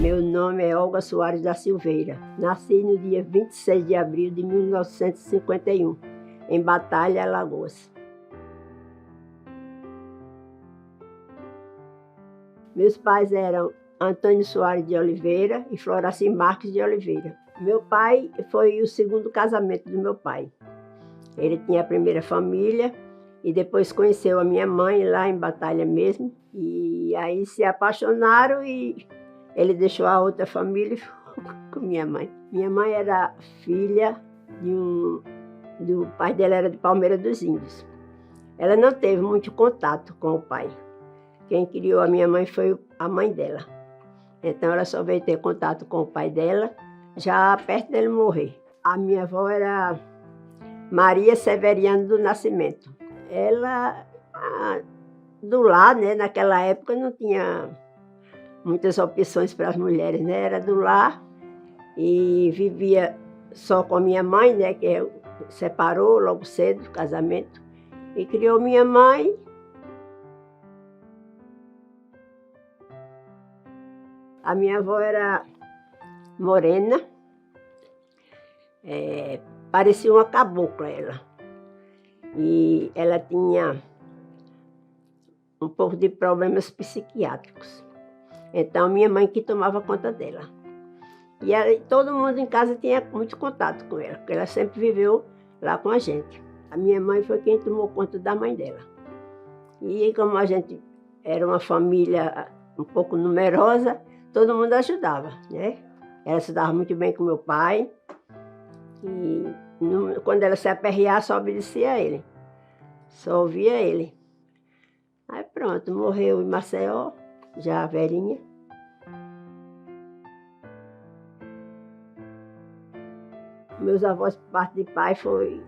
Meu nome é Olga Soares da Silveira. Nasci no dia 26 de abril de 1951, em Batalha, Alagoas. Meus pais eram Antônio Soares de Oliveira e Floraci Marques de Oliveira. Meu pai foi o segundo casamento do meu pai. Ele tinha a primeira família e depois conheceu a minha mãe lá em Batalha mesmo. E aí se apaixonaram e ele deixou a outra família e ficou com minha mãe. Minha mãe era filha do pai dela, era de Palmeira dos Índios. Ela não teve muito contato com o pai. Quem criou a minha mãe foi a mãe dela. Então ela só veio ter contato com o pai dela, já perto dele morrer. A minha avó era Maria Severiano do Nascimento. Ela, do lar, né, naquela época não tinha muitas opções para as mulheres, né? Era do lar e vivia só com a minha mãe, né, que separou logo cedo do casamento, e criou minha mãe. A minha avó era morena, parecia uma cabocla ela. E ela tinha um pouco de problemas psiquiátricos. Então, minha mãe que tomava conta dela. E todo mundo em casa tinha muito contato com ela, porque ela sempre viveu lá com a gente. A minha mãe foi quem tomou conta da mãe dela. E como a gente era uma família um pouco numerosa, todo mundo ajudava, né? Ela se dava muito bem com meu pai. E quando ela se aperrear, só obedecia a ele. Só ouvia ele. Aí pronto, morreu em Maceió, já velhinha. Meus avós, por parte de pai, foi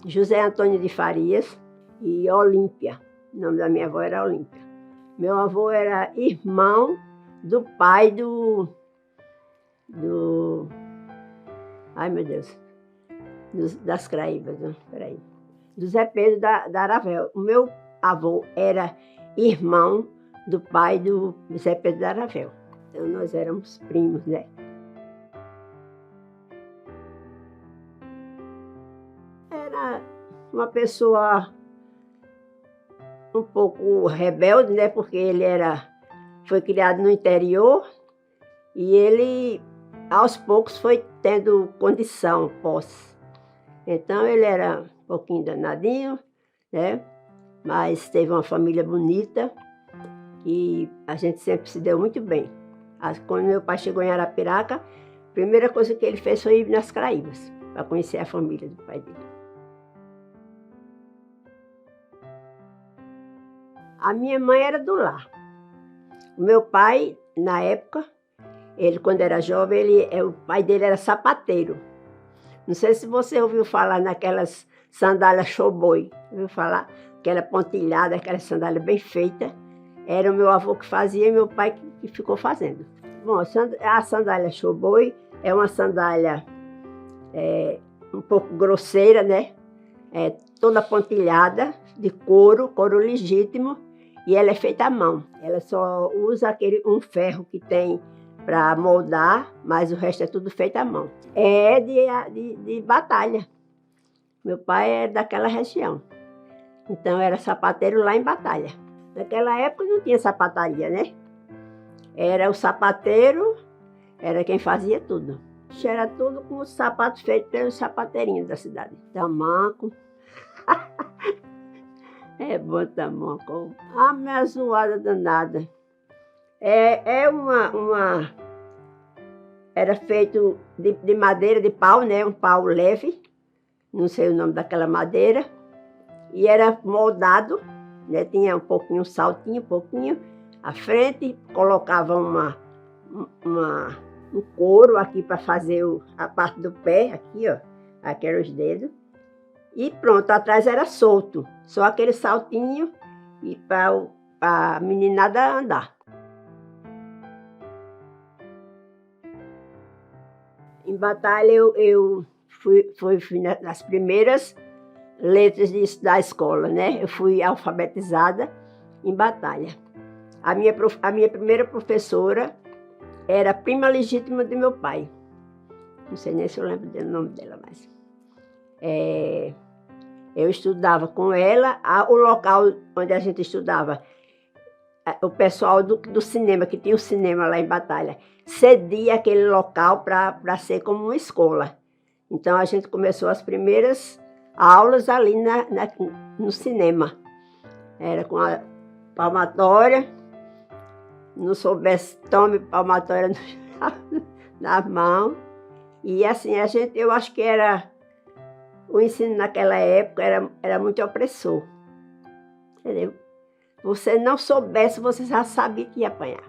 José Antônio de Farias e Olímpia. O nome da minha avó era Olímpia. Meu avô era irmão do pai ai meu Deus, das Craíbas, né? Peraí. Do Zé Pedro da Aravel. O meu avô era irmão do pai do Zé Pedro da Aravel. Então nós éramos primos, né? Era uma pessoa um pouco rebelde, né? Porque ele foi criado no interior e ele, aos poucos, foi tendo condição, posse. Então, ele era um pouquinho danadinho, né? Mas teve uma família bonita e a gente sempre se deu muito bem. Quando meu pai chegou em Arapiraca, a primeira coisa que ele fez foi ir nas Craíbas, para conhecer a família do pai dele. A minha mãe era do lar. O meu pai, na época, quando era jovem, o pai dele era sapateiro. Não sei se você ouviu falar naquelas sandálias showboy. Ouviu falar? Aquela pontilhada, aquela sandália bem feita. Era o meu avô que fazia e meu pai que ficou fazendo. Bom, a sandália showboy é uma sandália um pouco grosseira, né? Toda pontilhada, de couro legítimo. E ela é feita à mão. Ela só usa um ferro que tem para moldar, mas o resto é tudo feito à mão. É de Batalha. Meu pai é daquela região. Então era sapateiro lá em Batalha. Naquela época não tinha sapataria, né? Era o sapateiro, era quem fazia tudo. Era tudo com os sapatos feitos pelos sapateirinhos da cidade. Tamanco. É bom tamanco. A minha zoada danada. Era feito de madeira, de pau, né? Um pau leve. Não sei o nome daquela madeira. E era moldado, né? Tinha um saltinho, um pouquinho. À frente, colocava um couro aqui para fazer a parte do pé, aqui, ó. Aqui eram os dedos. E pronto, atrás era solto. Só aquele saltinho e para a meninada andar. Em Batalha eu fui nas primeiras letras da escola, né? Eu fui alfabetizada em Batalha. A minha primeira professora era a prima legítima de meu pai. Não sei nem se eu lembro do nome dela, mas... eu estudava com ela. O local onde a gente estudava, o pessoal do cinema, que tinha um cinema lá em Batalha, cedia aquele local para ser como uma escola. Então a gente começou as primeiras aulas ali no cinema. Era com a palmatória. Não soubesse, tome palmatória na mão. E assim, eu acho que o ensino naquela época era muito opressor. Entendeu? Você não soubesse, você já sabia que ia apanhar.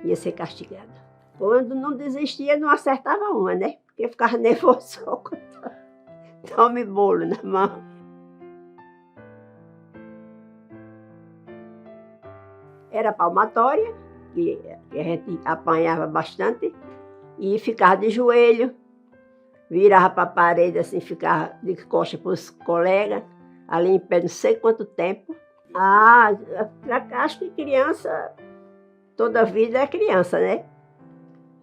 Ia ser castigado. Quando não desistia, não acertava uma, né? Porque ficava nervoso. Tome bolo na mão. Era palmatória, que a gente apanhava bastante, e ficava de joelho, virava para a parede, assim, ficava de costas para os colegas, ali em pé não sei quanto tempo. Acho que criança, toda vida é criança, né?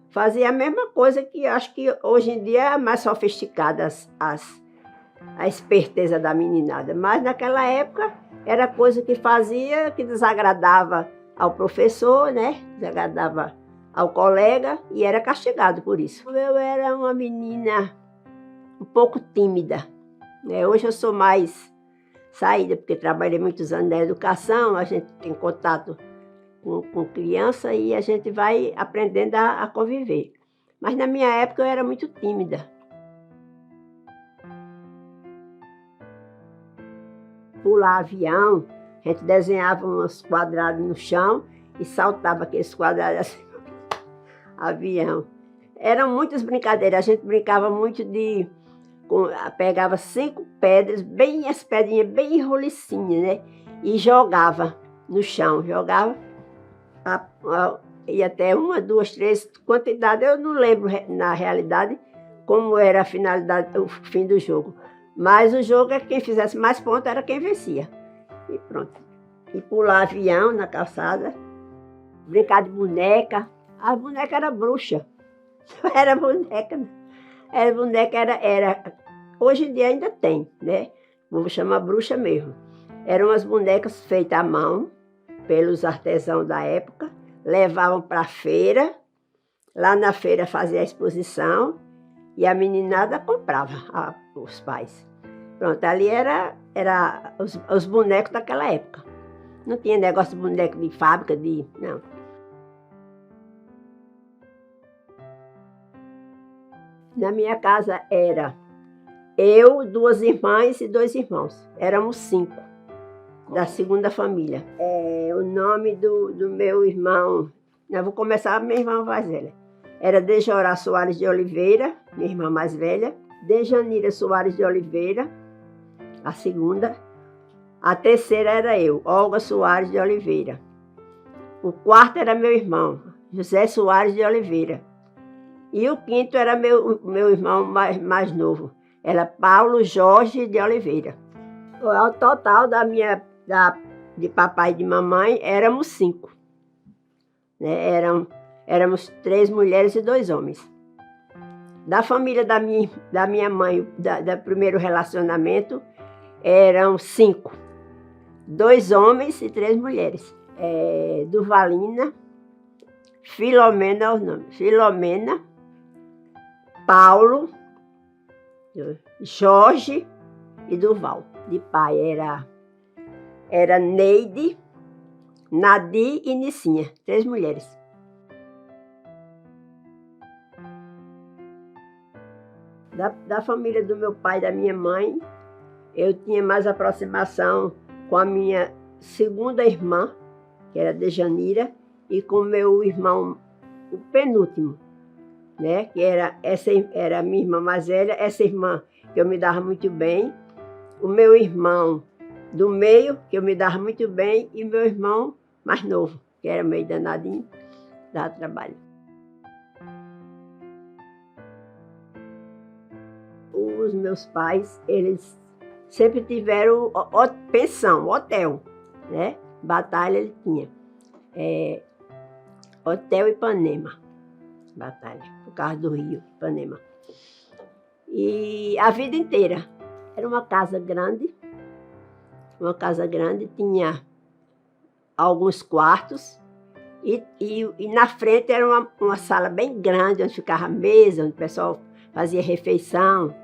Fazia a mesma coisa que acho que hoje em dia é mais sofisticada a esperteza da meninada. Mas naquela época era coisa que fazia, que desagradava ao professor, né? Desagradava ao colega e era castigado por isso. Eu era uma menina um pouco tímida, né? Hoje eu sou mais saída, porque trabalhei muitos anos na educação, a gente tem contato com criança e a gente vai aprendendo a conviver. Mas na minha época eu era muito tímida. Pular avião, a gente desenhava uns quadrados no chão e saltava aqueles quadrados assim, avião. Eram muitas brincadeiras, a gente brincava muito pegava 5 pedras, bem as pedrinhas, bem rolicinhas, né? E jogava no chão, e até 1, 2, 3, quantidade, eu não lembro na realidade como era a finalidade, o fim do jogo. Mas o jogo é quem fizesse mais pontos era quem vencia. E pronto. E pular avião na calçada, brincar de boneca. A boneca era bruxa. Era boneca. Hoje em dia ainda tem, né? Vou chamar bruxa mesmo. Eram as bonecas feitas à mão, pelos artesãos da época. Levavam para a feira. Lá na feira fazia a exposição. E a meninada comprava, os pais. Pronto, ali era os bonecos daquela época. Não tinha negócio de boneco de fábrica, não. Na minha casa era eu, 2 irmãs e 2 irmãos. Éramos 5, da segunda família. O nome do meu irmão, eu vou começar, minha irmã mais velha. Era Dejorá Soares de Oliveira, minha irmã mais velha. Dejanira Soares de Oliveira, a segunda. A terceira era eu, Olga Soares de Oliveira. O quarto era meu irmão, José Soares de Oliveira. E o quinto era meu irmão mais novo, era Paulo Jorge de Oliveira. O total de papai e de mamãe éramos 5. Né? Éramos 3 mulheres e 2 homens. Da família da minha mãe, do primeiro relacionamento, eram 5. 2 homens e 3 mulheres. Durvalina, Filomena, os nomes. Filomena, Paulo, Jorge e Durval. De pai era Neide, Nadir e Nicinha, 3 mulheres. Da família do meu pai e da minha mãe, eu tinha mais aproximação com a minha segunda irmã, que era Dejanira, e com meu irmão, o penúltimo, né? Que essa era a minha irmã mais velha, essa irmã que eu me dava muito bem, o meu irmão do meio, que eu me dava muito bem, e meu irmão mais novo, que era meio danadinho, dava trabalho. Os meus pais, eles sempre tiveram pensão, hotel, né? Batalha ele tinha. Hotel Ipanema, Batalha, por causa do Rio, Ipanema. E a vida inteira. Era uma casa grande, tinha alguns quartos, e na frente era uma sala bem grande, onde ficava a mesa, onde o pessoal fazia refeição.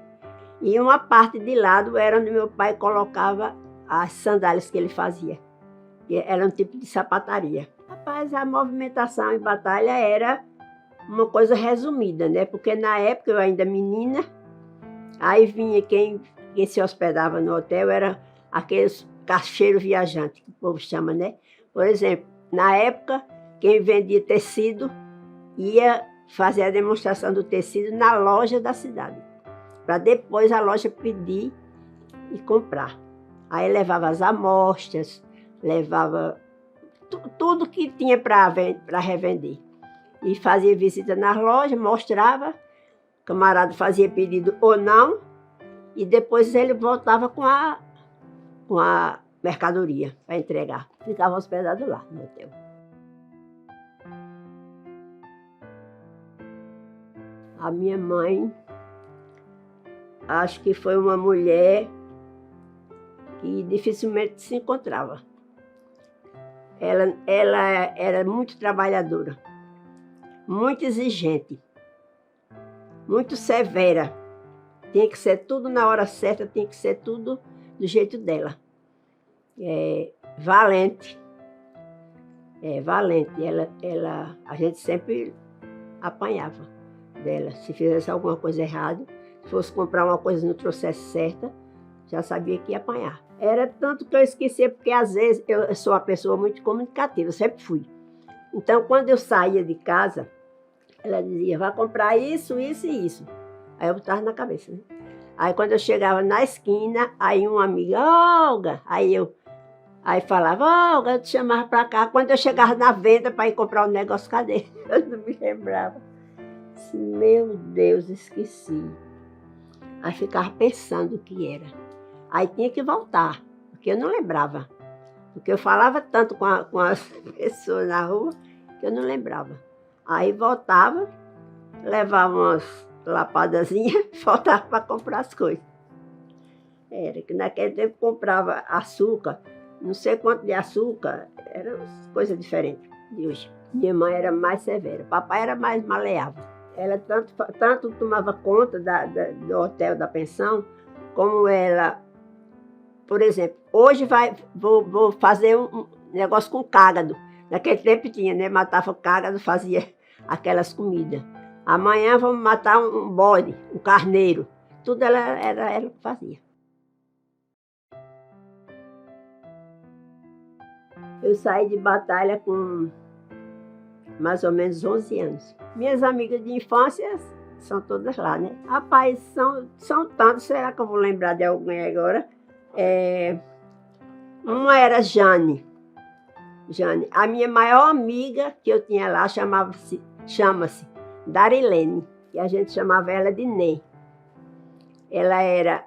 E uma parte de lado era onde meu pai colocava as sandálias que ele fazia, que era um tipo de sapataria. Rapaz, a movimentação em Batalha era uma coisa resumida, né? Porque na época eu ainda menina, aí vinha quem se hospedava no hotel, era aqueles cacheiros viajantes, que o povo chama, né? Por exemplo, na época, quem vendia tecido ia fazer a demonstração do tecido na loja da cidade, para depois a loja pedir e comprar. Aí levava as amostras, levava tudo que tinha para revender. E fazia visita nas lojas, mostrava, o camarada fazia pedido ou não, e depois ele voltava com a mercadoria para entregar. Ficava hospedado lá no hotel. A minha mãe, acho que foi uma mulher que dificilmente se encontrava. Ela era muito trabalhadora, muito exigente, muito severa. Tinha que ser tudo na hora certa, tinha que ser tudo do jeito dela. Valente. Valente. A gente sempre apanhava dela. Se fizesse alguma coisa errada, se fosse comprar uma coisa e não trouxesse certa, já sabia que ia apanhar. Era tanto que eu esquecia, porque às vezes eu sou uma pessoa muito comunicativa, eu sempre fui. Então, quando eu saía de casa, ela dizia, vai comprar isso, isso e isso. Aí eu botava na cabeça, né? Aí quando eu chegava na esquina, aí uma amiga, Olga, aí falava, Olga, eu te chamava para cá. Quando eu chegava na venda para ir comprar um negócio, cadê? Eu não me lembrava. Meu Deus, esqueci. Aí ficava pensando o que era. Aí tinha que voltar, porque eu não lembrava. Porque eu falava tanto com as pessoas na rua que eu não lembrava. Aí voltava, levava umas lapadazinhas, voltava para comprar as coisas. Era que naquele tempo comprava açúcar, não sei quanto de açúcar, era coisa diferente de hoje. Minha mãe era mais severa, papai era mais maleável. Ela tanto tomava conta do hotel, da pensão, como ela, por exemplo, hoje vou fazer um negócio com cágado. Naquele tempo tinha, né? Matava o cágado, fazia aquelas comidas. Amanhã vamos matar um bode, um carneiro. Tudo era ela que fazia. Eu saí de Batalha com mais ou menos 11 anos. Minhas amigas de infância são todas lá, né? Rapaz, são tantos, será que eu vou lembrar de alguém agora? Uma era Jane. A minha maior amiga que eu tinha lá chama-se Darilene, e a gente chamava ela de Ney. Ela era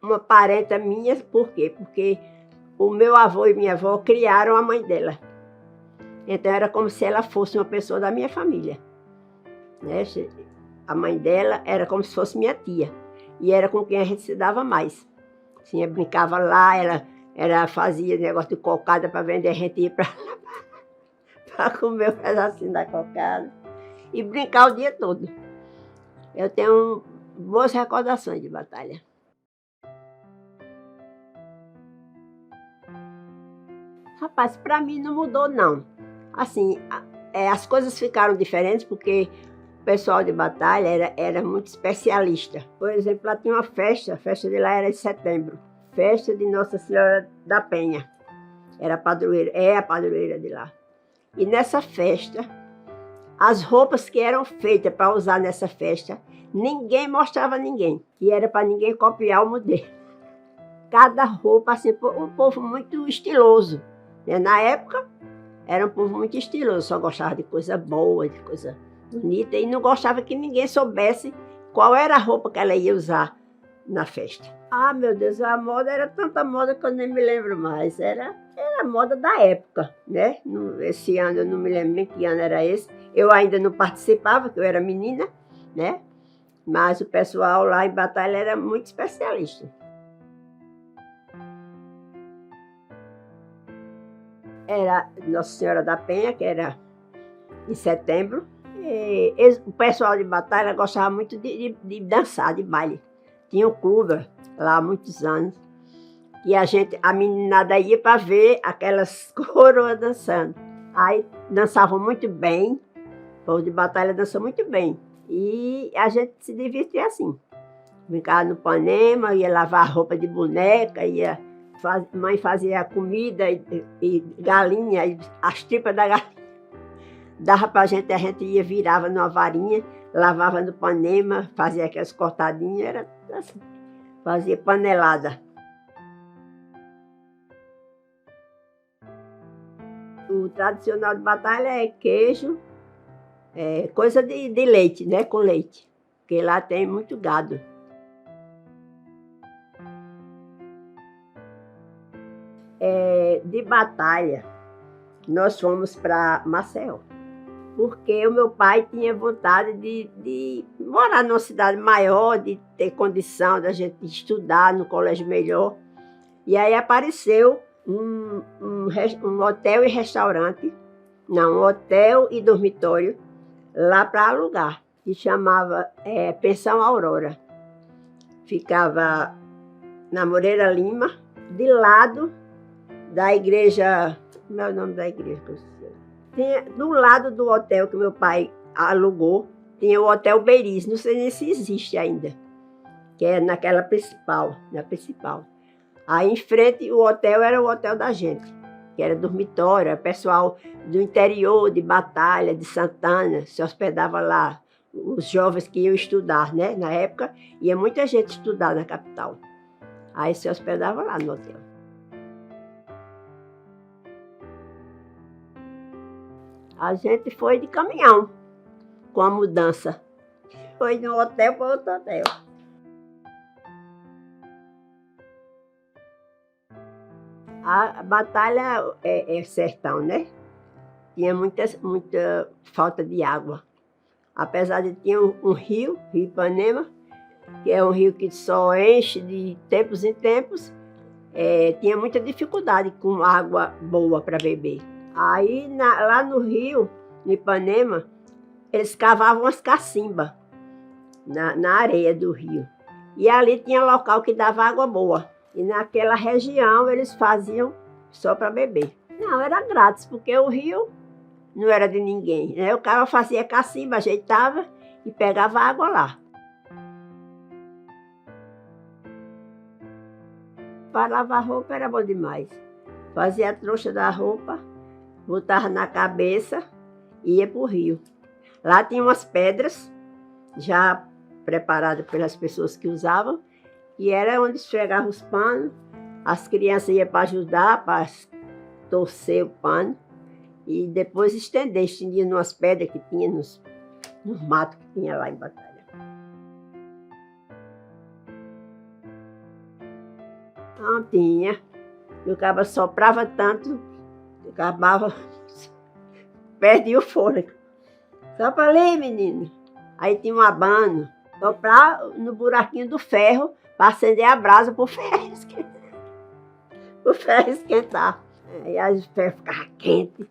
uma parenta minha, por quê? Porque o meu avô e minha avó criaram a mãe dela. Então era como se ela fosse uma pessoa da minha família, né? A mãe dela era como se fosse minha tia, e era com quem a gente se dava mais. Assim, brincava lá, ela fazia negócio de cocada para vender, a gente ia para comer um pedacinho da cocada e brincar o dia todo. Eu tenho boas recordações de Batalha. Rapaz, para mim não mudou, não. Assim, as coisas ficaram diferentes porque o pessoal de Batalha era muito especialista. Por exemplo, lá tinha uma festa, a festa de lá era em setembro. Festa de Nossa Senhora da Penha. Era a padroeira, é a padroeira de lá. E nessa festa, as roupas que eram feitas para usar nessa festa, ninguém mostrava a ninguém. E era para ninguém copiar o modelo. Cada roupa, assim, um povo muito estiloso. Na época, era um povo muito estiloso, só gostava de coisa boa, de coisa bonita, e não gostava que ninguém soubesse qual era a roupa que ela ia usar na festa. Ah, meu Deus, a moda era tanta moda que eu nem me lembro mais. Era a moda da época, né? Esse ano eu não me lembro nem que ano era esse. Eu ainda não participava, porque eu era menina, né? Mas o pessoal lá em Batalha era muito especialista. Era Nossa Senhora da Penha, que era em setembro. O pessoal de Batalha gostava muito de dançar, de baile. Tinha um clube lá há muitos anos. E a meninada ia para ver aquelas coroas dançando. Aí dançavam muito bem. O povo de Batalha dança muito bem. E a gente se divertia assim. Brincava no panema, ia lavar roupa de boneca, mãe fazia comida e galinha, as tripas da galinha. Dava para a gente ia, virava numa varinha, lavava no panema, fazia aquelas cortadinhas, era assim, fazia panelada. O tradicional de Batalha é queijo, coisa de leite, né? Com leite, porque lá tem muito gado. De Batalha, nós fomos para Maceió, porque o meu pai tinha vontade de morar numa cidade maior, de ter condição da gente estudar no colégio melhor. E aí apareceu um hotel e restaurante, não, um hotel e dormitório, lá para alugar, que chamava Pensão Aurora. Ficava na Moreira Lima, de lado da igreja, como é o nome da igreja? Tinha, do lado do hotel que meu pai alugou, tinha o Hotel Beiris, não sei nem se existe ainda, que é naquela principal, na principal. Aí em frente o hotel era o hotel da gente, que era dormitório, pessoal do interior, de Batalha, de Santana, se hospedava lá, os jovens que iam estudar, né? Na época ia muita gente estudar na capital, aí se hospedava lá no hotel. A gente foi de caminhão, com a mudança. Foi de um hotel para outro hotel. A Batalha é sertão, né? Tinha muita falta de água. Apesar de ter um rio Ipanema, que é um rio que só enche de tempos em tempos, tinha muita dificuldade com água boa para beber. Aí, lá no rio, no Ipanema, eles cavavam as cacimbas na areia do rio. E ali tinha local que dava água boa. E naquela região eles faziam só para beber. Não, era grátis, porque o rio não era de ninguém, né? O cara fazia cacimba, ajeitava e pegava água lá. Para lavar roupa era bom demais. Fazia a trouxa da roupa, botava na cabeça e ia para o rio. Lá tinha umas pedras, já preparadas pelas pessoas que usavam, e era onde esfregava os panos. As crianças iam para ajudar, para torcer o pano, e depois estendia numas pedras que tinha, nos matos que tinha lá em Batalha. Não tinha. E o cabo soprava tanto, acabava, perdia o fôlego. Sopra ali, menino. Aí tinha um abano, soprar no buraquinho do ferro para acender a brasa para o ferro esquentar. O ferro esquentar. Aí o ferro ficava quente.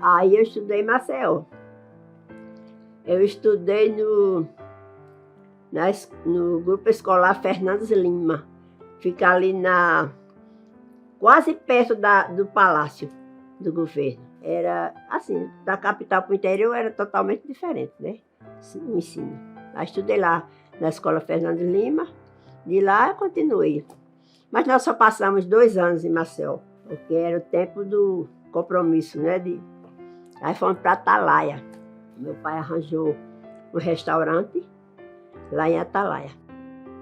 Aí eu estudei em Maceió. Eu estudei no grupo escolar Fernandes Lima. Fica ali quase perto do palácio do governo. Era assim, da capital para o interior era totalmente diferente, né? O ensino. Eu estudei lá na escola Fernandes Lima. De lá eu continuei. Mas nós só passamos 2 anos em Maceió, porque era o tempo do compromisso, né? Aí fomos para Atalaia. Meu pai arranjou um restaurante lá em Atalaia.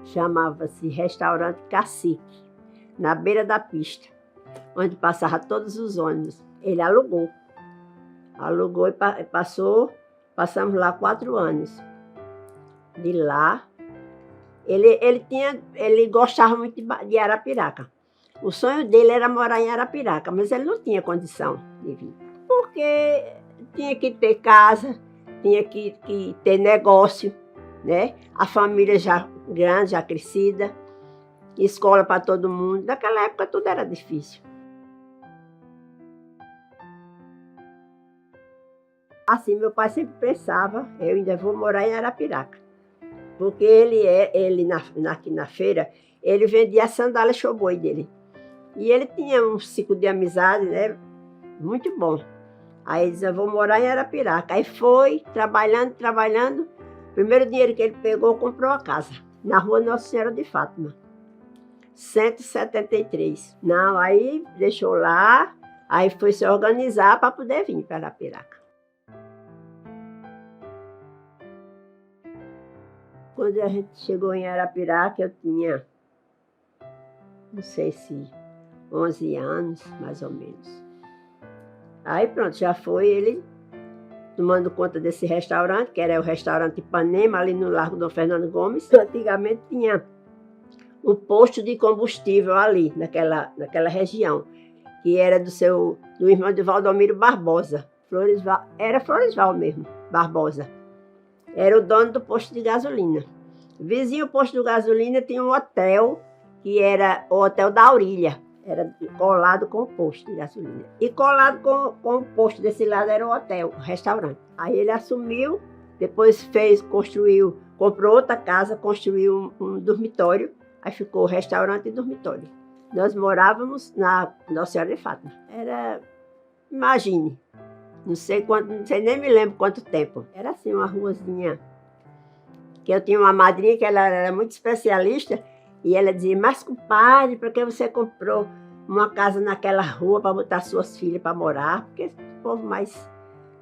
Chamava-se Restaurante Cacique, na beira da pista, onde passavam todos os ônibus. Ele alugou e passou Passamos lá 4 anos. De lá, ele gostava muito de Arapiraca. O sonho dele era morar em Arapiraca, mas ele não tinha condição de vir. Porque tinha que ter casa, tinha que ter negócio, né? A família já grande, já crescida, escola para todo mundo. Naquela época tudo era difícil. Assim, meu pai sempre pensava, eu ainda vou morar em Arapiraca. Porque aqui na feira, ele vendia a sandália showboy dele. E ele tinha um ciclo de amizade, né? Muito bom. Aí ele disse, eu vou morar em Arapiraca. Aí foi, trabalhando. O primeiro dinheiro que ele pegou, comprou a casa. Na rua Nossa Senhora de Fátima. 173. Não, aí deixou lá. Aí foi se organizar para poder vir para Arapiraca. Quando a gente chegou em Arapiraca, eu tinha, não sei se 11 anos, mais ou menos. Aí pronto, já foi ele tomando conta desse restaurante, que era o restaurante Ipanema, ali no Largo Dom Fernando Gomes. Antigamente tinha um posto de combustível ali, naquela região, que era do irmão de Valdomiro Barbosa. Era Floresval mesmo, Barbosa. Era o dono do posto de gasolina. Vizinho ao posto de gasolina tinha um hotel, que era o Hotel da Aurília. Era colado com o posto de gasolina. E colado com o posto desse lado era o hotel, o restaurante. Aí ele assumiu, depois comprou outra casa, construiu um dormitório. Aí ficou restaurante e dormitório. Nós morávamos na Nossa Senhora de Fátima. Imagine, não sei nem me lembro quanto tempo. Era assim, uma ruazinha, que eu tinha uma madrinha que ela era muito especialista, e ela dizia, mas compadre, por que você comprou uma casa naquela rua para botar suas filhas para morar? Porque esse povo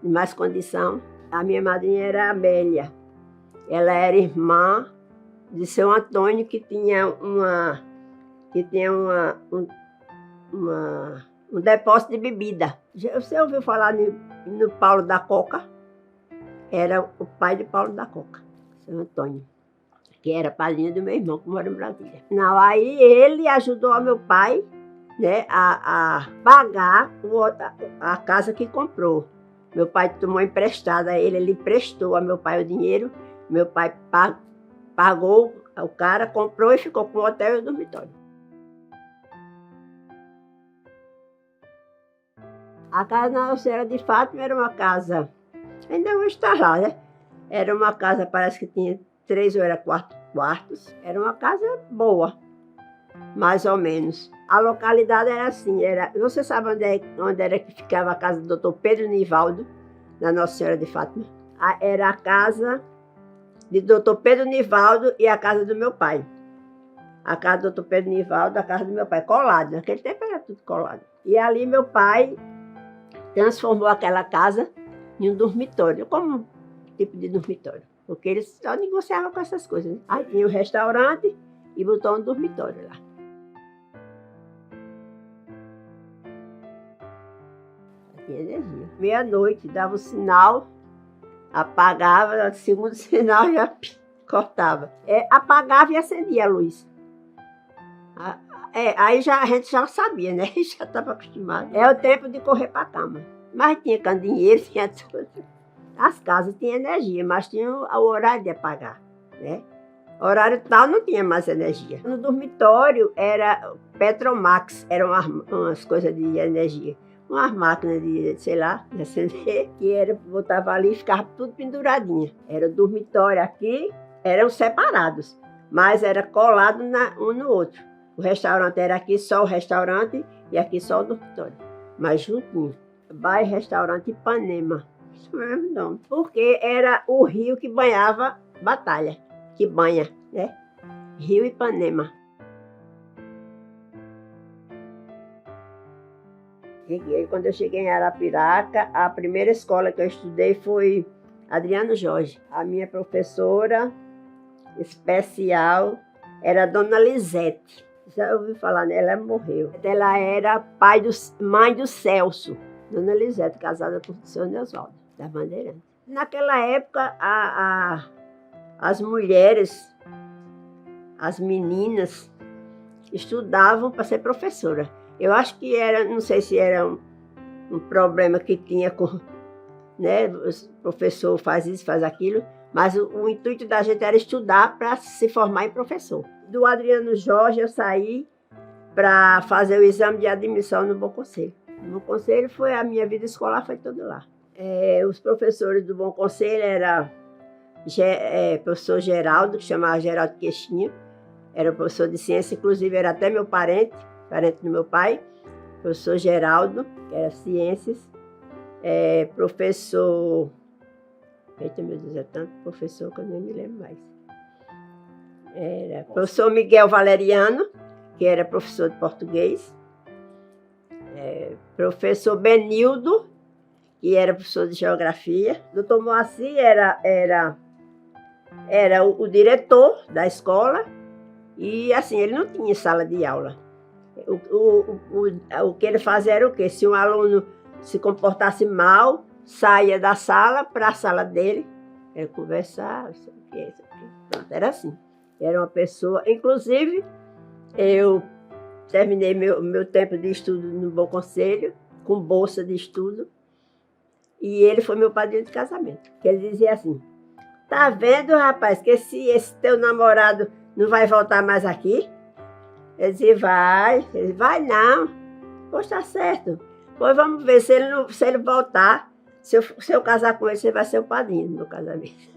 de mais condição. A minha madrinha era a Amélia. Ela era irmã de seu Antônio, que tinha um depósito de bebida. Você ouviu falar no Paulo da Coca? Era o pai de Paulo da Coca, seu Antônio, que era padrinho do meu irmão, que mora em Brasília. Não, aí ele ajudou ao meu pai, né, a pagar a casa que comprou. Meu pai tomou emprestado a ele emprestou a meu pai o dinheiro. Meu pai pagou, o cara comprou e ficou com o hotel e o dormitório. A casa na Nossa Senhora de Fátima era uma casa, ainda hoje está lá, né? Era uma casa, parece que tinha 3 ou era 4 quartos. Era uma casa boa, mais ou menos. A localidade era assim, você sabe onde era que ficava a casa do Dr. Pedro Nivaldo, na Nossa Senhora de Fátima? Era a casa de Dr. Pedro Nivaldo e a casa do meu pai. A casa do Dr. Pedro Nivaldo, a casa do meu pai, colado. Naquele tempo era tudo colado. E ali meu pai transformou aquela casa em um dormitório, como um tipo de dormitório. Porque eles só negociavam com essas coisas, né? Aí tinha um restaurante e botou um dormitório lá. Tinha energia. Meia-noite dava o sinal, apagava, o segundo sinal já cortava. Apagava e acendia a luz. Aí a gente já sabia, né? Já estava acostumado. É o tempo de correr para a cama. Mas tinha candeeiro, tinha tudo. As casas tinham energia, mas tinha o horário de apagar, né? Horário tal não tinha mais energia. No dormitório era Petromax, eram umas coisas de energia. Umas máquinas de, sei lá, de acender, que botava ali e ficava tudo penduradinha. Era o dormitório aqui, eram separados, mas era colado um no outro. O restaurante era aqui só o restaurante e aqui só o dormitório, mas juntinho. Bairro Restaurante Ipanema, isso mesmo não. Porque era o rio que banhava Batalha, que banha, né? Rio Ipanema. Quando eu cheguei em Arapiraca, a primeira escola que eu estudei foi Adriano Jorge. A minha professora especial era a Dona Lisete. Já ouvi falar nela, ela morreu. Ela era mãe do Celso. Dona Lisete, casada com o senhor Neosvaldo, da Bandeirante. Naquela época, as mulheres, as meninas, estudavam para ser professora. Eu acho que era, não sei se era um problema que tinha com, né, o professor faz isso, faz aquilo, mas o intuito da gente era estudar para se formar em professor. Do Adriano Jorge eu saí para fazer o exame de admissão no Bom Conselho. No Bom Conselho foi a minha vida escolar, foi toda lá. Os professores do Bom Conselho eram professor Geraldo, que chamava Geraldo Queixinha, era professor de ciência, inclusive era até meu parente do meu pai, professor Geraldo, que era ciências, professor, eita meu Deus, é tanto professor que eu nem me lembro mais. Era professor Miguel Valeriano, que era professor de português, professor Benildo, que era professor de geografia. Doutor Moacir era o diretor da escola e, assim, ele não tinha sala de aula. O que ele fazia era o quê? Se um aluno se comportasse mal, saía da sala para a sala dele, ele conversava, isso aqui. Pronto, era assim. Era uma pessoa... Inclusive, eu terminei meu tempo de estudo no Bom Conselho, com bolsa de estudo, e ele foi meu padrinho de casamento. Que ele dizia assim: tá vendo, rapaz, que esse teu namorado não vai voltar mais aqui? Eu dizia, vai. Ele, vai não. Pois tá certo. Pois vamos ver, se ele voltar, se eu casar com ele, você vai ser o padrinho do meu casamento.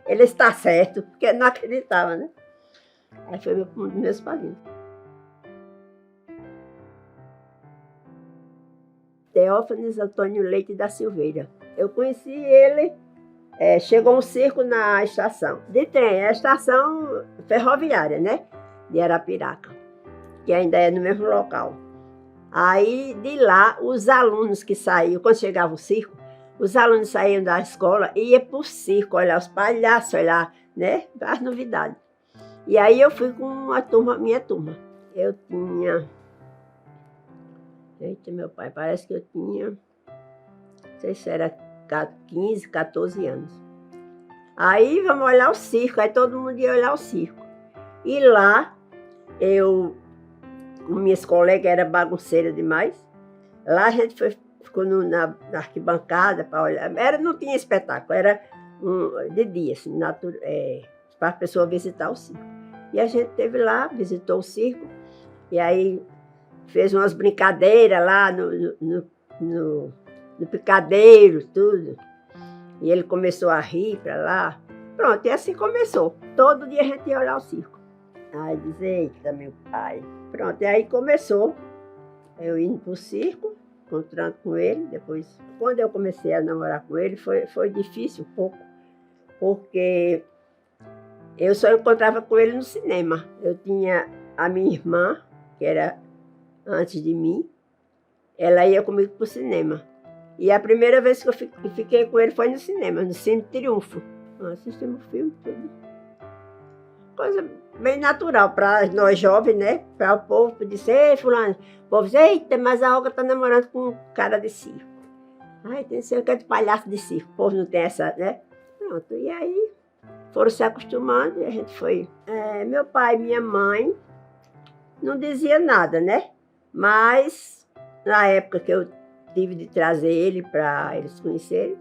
Ele está certo, porque não acreditava, né? Aí foi um dos meus padrinhos. Teófanes Antônio Leite da Silveira. Eu conheci ele, chegou um circo na estação de trem, a estação ferroviária, né? De Arapiraca, que ainda é no mesmo local. Aí, de lá, os alunos que saíam, quando chegava o circo, os alunos saíam da escola e iam para o circo, olhar os palhaços, olhar, né, as novidades. E aí eu fui com minha turma. Eu tinha... Eita, meu pai, parece que eu tinha... Não sei se era 15, 14 anos. Aí vamos olhar o circo, aí todo mundo ia olhar o circo. E lá, com minhas colegas, era bagunceira demais. Lá a gente ficou na arquibancada para olhar. Não tinha espetáculo, era de dia, assim, para a pessoa visitar o circo. E a gente esteve lá, visitou o circo, e aí fez umas brincadeiras lá no picadeiro, tudo. E ele começou a rir para lá. Pronto, e assim começou. Todo dia a gente ia olhar o circo. Aí diz, eita, meu pai. Pronto, e aí começou eu indo para o circo, encontrando com ele. Depois, quando eu comecei a namorar com ele, foi difícil um pouco, porque eu só encontrava com ele no cinema. Eu tinha a minha irmã, que era antes de mim, ela ia comigo para o cinema. E a primeira vez que eu fiquei com ele foi no cinema, no Cine Triunfo. Assistimos o filme, tudo. Coisa bem natural para nós jovens, né? Para o povo dizer, ei, fulano, o povo diz, eita, mas a Olga está namorando com um cara de circo. Ai, tem que ser de palhaço de circo, o povo não tem essa, né? Pronto, e aí foram se acostumando e a gente foi. Meu pai e minha mãe não dizia nada, né? Mas na época que eu tive de trazer ele para eles conhecerem,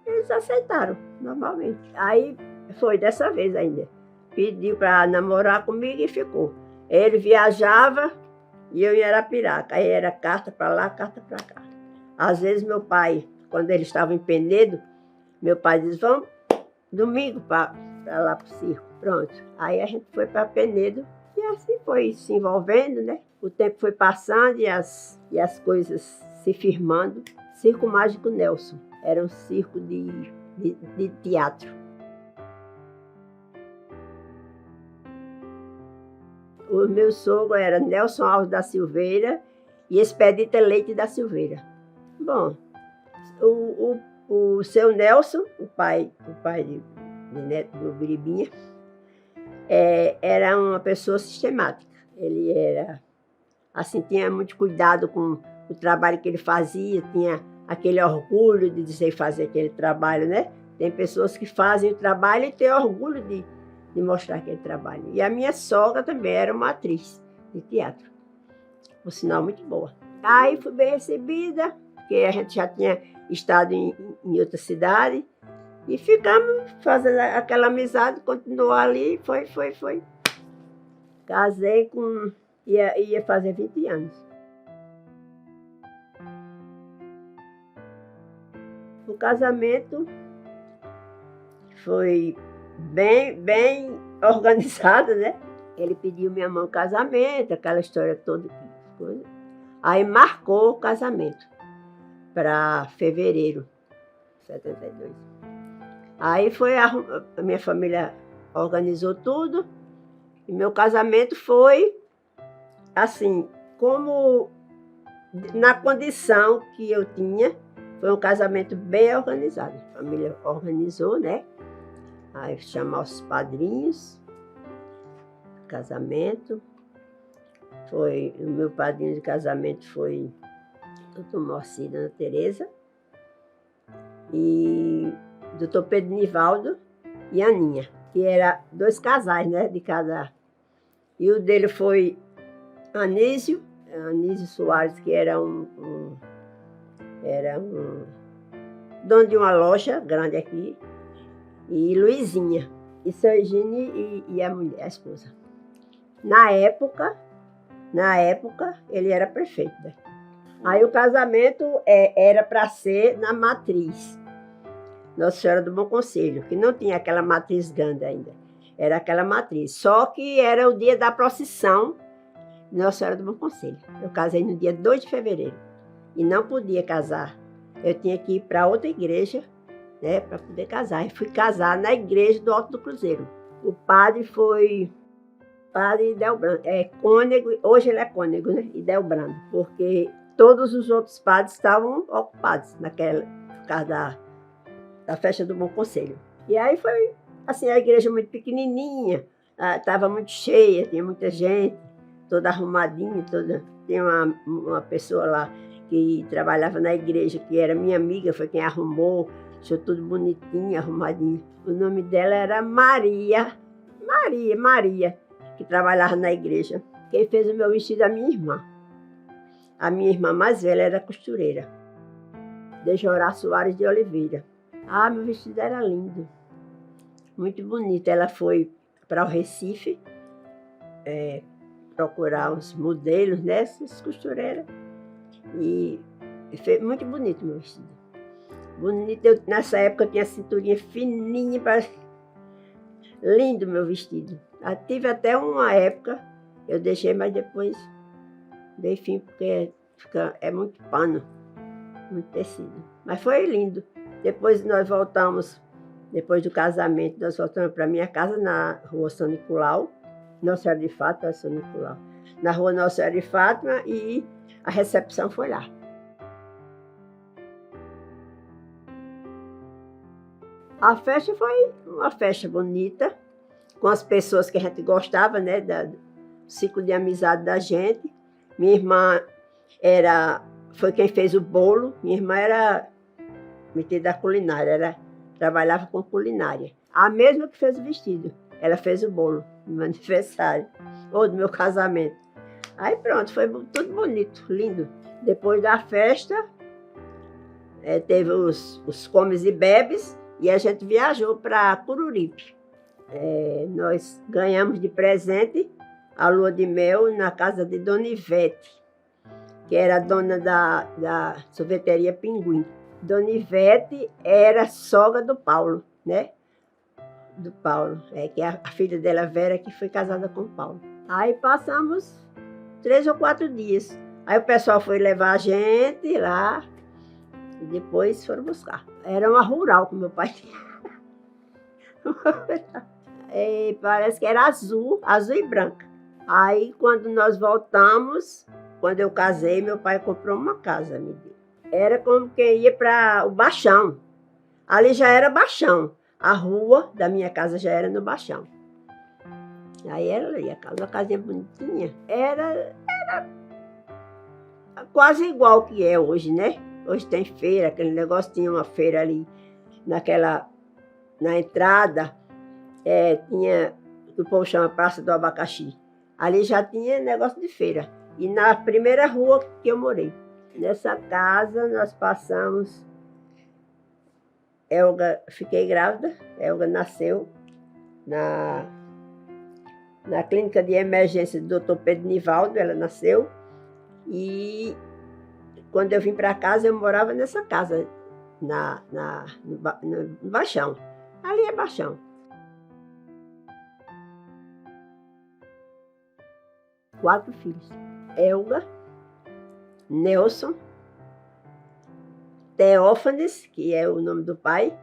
eles aceitaram normalmente. Aí foi dessa vez ainda. Pediu para namorar comigo e ficou. Ele viajava e eu em Arapiraca. Aí era carta para lá, carta para cá. Às vezes meu pai, quando ele estava em Penedo, meu pai disse, vamos domingo para lá para o circo. Pronto. Aí a gente foi para Penedo e assim foi se envolvendo, né? O tempo foi passando e as coisas se firmando. Circo Mágico Nelson. Era um circo de teatro. O meu sogro era Nelson Alves da Silveira e Expedita Leite da Silveira. Bom, o seu Nelson, o pai de neto do Biribinha, era uma pessoa sistemática. Ele era, assim, tinha muito cuidado com o trabalho que ele fazia, tinha aquele orgulho de dizer fazer aquele trabalho, né? Tem pessoas que fazem o trabalho e têm orgulho de mostrar aquele trabalho. E a minha sogra também era uma atriz de teatro, por sinal muito boa. Aí fui bem recebida, porque a gente já tinha estado em outra cidade, e ficamos fazendo aquela amizade, continuou ali, foi. Casei com... ia fazer 20 anos. O casamento foi bem organizado, né? Ele pediu minha mão em casamento, aquela história toda. Aí marcou o casamento para fevereiro de 72. Aí a minha família organizou tudo. E meu casamento foi assim, como na condição que eu tinha, foi um casamento bem organizado. A família organizou, né? Aí chamar os padrinhos, casamento. O meu padrinho de casamento foi doutor Moacir e dona Tereza, e doutor Pedro Nivaldo e Aninha, que eram 2 casais, né, de cada. E o dele foi Anísio Soares, que era um dono de uma loja grande aqui, e Luizinha, e seu Eugênio e a mulher, a esposa. Na época, ele era prefeito, né? Aí o casamento era para ser na matriz, Nossa Senhora do Bom Conselho, que não tinha aquela matriz grande ainda. Era aquela matriz, só que era o dia da procissão de Nossa Senhora do Bom Conselho. Eu casei no dia 2 de fevereiro e não podia casar. Eu tinha que ir para outra igreja, né, para poder casar. E fui casar na igreja do Alto do Cruzeiro. O padre foi padre Idelbrando, cônego, hoje ele é cônego, né, Idelbrando, porque todos os outros padres estavam ocupados por causa da festa do Bom Conselho. E aí foi assim, a igreja muito pequenininha, estava muito cheia, tinha muita gente, toda arrumadinha, Tinha uma pessoa lá que trabalhava na igreja, que era minha amiga, foi quem arrumou, deixou tudo bonitinho, arrumadinho. O nome dela era Maria, que trabalhava na igreja. Quem fez o meu vestido, a minha irmã. A minha irmã mais velha era costureira, Dejorá Soares de Oliveira. Meu vestido era lindo, muito bonito. Ela foi para o Recife procurar os modelos dessas costureiras e fez muito bonito meu vestido. Bonito, nessa época eu tinha a cinturinha fininha, lindo meu vestido. Tive até uma época, eu deixei, mas depois dei fim, porque é muito pano, muito tecido. Mas foi lindo. Depois nós voltamos, depois do casamento, nós voltamos para minha casa na rua São Nicolau, Nossa Senhora de Fátima, São Nicolau. Na rua Nossa Senhora de Fátima, e a recepção foi lá. A festa foi uma festa bonita, com as pessoas que a gente gostava, né, do ciclo de amizade da gente. Minha irmã foi quem fez o bolo. Minha irmã era metida da culinária, trabalhava com culinária. A mesma que fez o vestido, ela fez o bolo do meu aniversário, ou do meu casamento. Aí pronto, foi tudo bonito, lindo. Depois da festa, teve os comes e bebes, e a gente viajou para Cururipe. Nós ganhamos de presente a lua de mel na casa de Dona Ivete, que era dona da sorveteria Pinguim. Dona Ivete era sogra do Paulo, né? Do Paulo, que é a filha dela, Vera, que foi casada com o Paulo. Aí passamos 3 ou 4 dias. Aí o pessoal foi levar a gente lá e depois foram buscar. Era uma rural que meu pai tinha. Parece que era azul e branca. Aí quando nós voltamos, quando eu casei, meu pai comprou uma casa, me deu. Era como quem ia para o Baixão. Ali já era Baixão. A rua da minha casa já era no Baixão. Aí era ali, uma casinha bonitinha. Era quase igual que é hoje, né? hoje tem feira, aquele negócio, tinha uma feira ali na entrada, tinha o que o povo chama Praça do Abacaxi. Ali já tinha negócio de feira. E na primeira rua que eu morei. Nessa casa nós passamos. Elga, fiquei grávida, Elga nasceu na clínica de emergência do Dr. Pedro Nivaldo, ela nasceu. E quando eu vim para casa, eu morava nessa casa, no Baixão. Ali é Baixão. 4 filhos. Elga, Nelson, Teófanes, que é o nome do pai,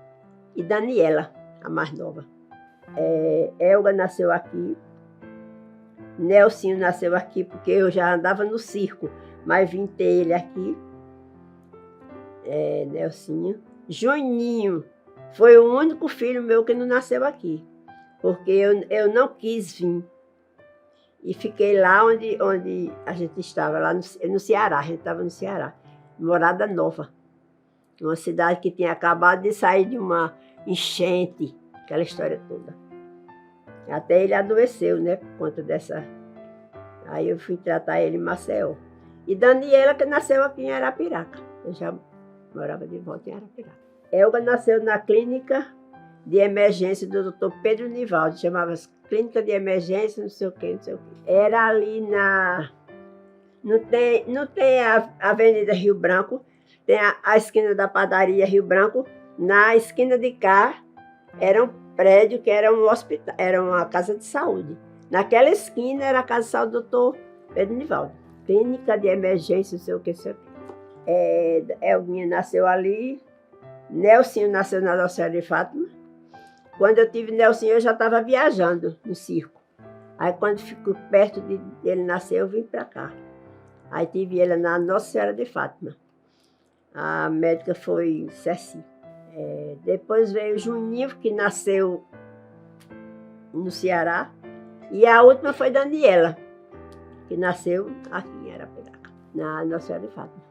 e Daniela, a mais nova. Elga nasceu aqui. Nelsinho nasceu aqui porque eu já andava no circo, mas vim ter ele aqui. Nelsinho. Juninho foi o único filho meu que não nasceu aqui, porque eu não quis vir. E fiquei lá onde a gente estava, lá no Ceará. A gente estava no Ceará, Morada Nova. Uma cidade que tinha acabado de sair de uma enchente, aquela história toda. Até ele adoeceu, né, por conta dessa. Aí eu fui tratar ele em Maceió. E Daniela, que nasceu aqui em Arapiraca. Eu já morava de volta em Arapiraca. Elga nasceu na clínica de emergência do Dr. Pedro Nivaldo, chamava-se Clínica de Emergência, não sei o quê, não sei o quê. Era ali Não tem a Avenida Rio Branco, tem a esquina da padaria Rio Branco. Na esquina de cá era um prédio que era um hospital, era uma casa de saúde. Naquela esquina era a casa de saúde do Dr. Pedro Nivaldo. Clínica de Emergência, não sei o quê, não sei o quê. Elguinha nasceu ali. Nelsinho nasceu na Nossa Senhora de Fátima. Quando eu tive Nelsinho, eu já estava viajando no circo. Aí, quando ficou perto dele nascer, eu vim para cá. Aí, tive ele na Nossa Senhora de Fátima. A médica foi Ceci. Depois veio Juninho, que nasceu no Ceará. E a última foi Daniela, que nasceu aqui em Arapiraca, na Nossa Senhora de Fátima.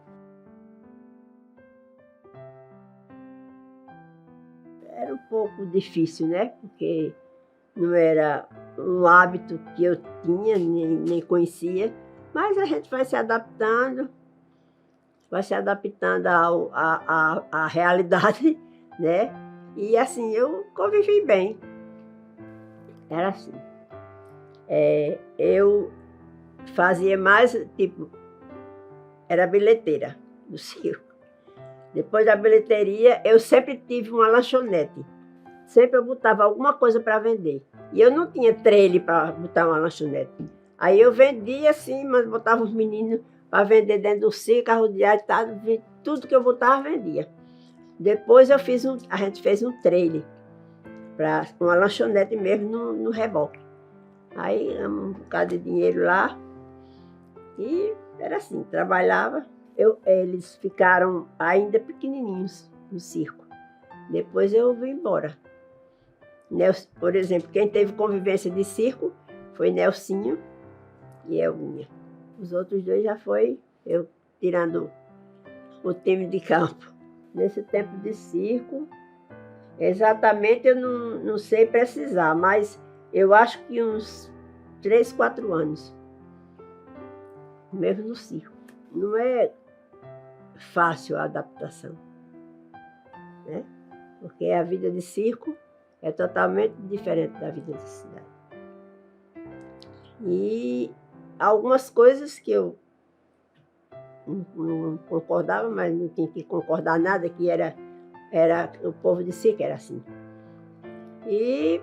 Era um pouco difícil, né? Porque não era um hábito que eu tinha, nem conhecia, mas a gente vai se adaptando à realidade, né? E assim, eu convivi bem. Era assim. Eu fazia mais, era bilheteira do circo. Depois da bilheteria, eu sempre tive uma lanchonete. Sempre eu botava alguma coisa para vender. E eu não tinha trailer para botar uma lanchonete. Aí eu vendia assim, mas botava os meninos para vender dentro do circo, arrodeado, tudo que eu botava, vendia. Depois a gente fez um trailer, para uma lanchonete mesmo no reboque. Aí um bocado de dinheiro lá e era assim, trabalhava. Eles ficaram ainda pequenininhos no circo. Depois eu vim embora. Por exemplo, quem teve convivência de circo foi Nelsinho e Elguinha. Os outros dois já foi eu tirando o time de campo. Nesse tempo de circo, exatamente eu não sei precisar, mas eu acho que uns 3, 4 anos, mesmo no circo. Não é fácil a adaptação, né? Porque a vida de circo é totalmente diferente da vida de cidade. E algumas coisas que eu não concordava, mas não tinha que concordar nada, que era o povo de circo, era assim. E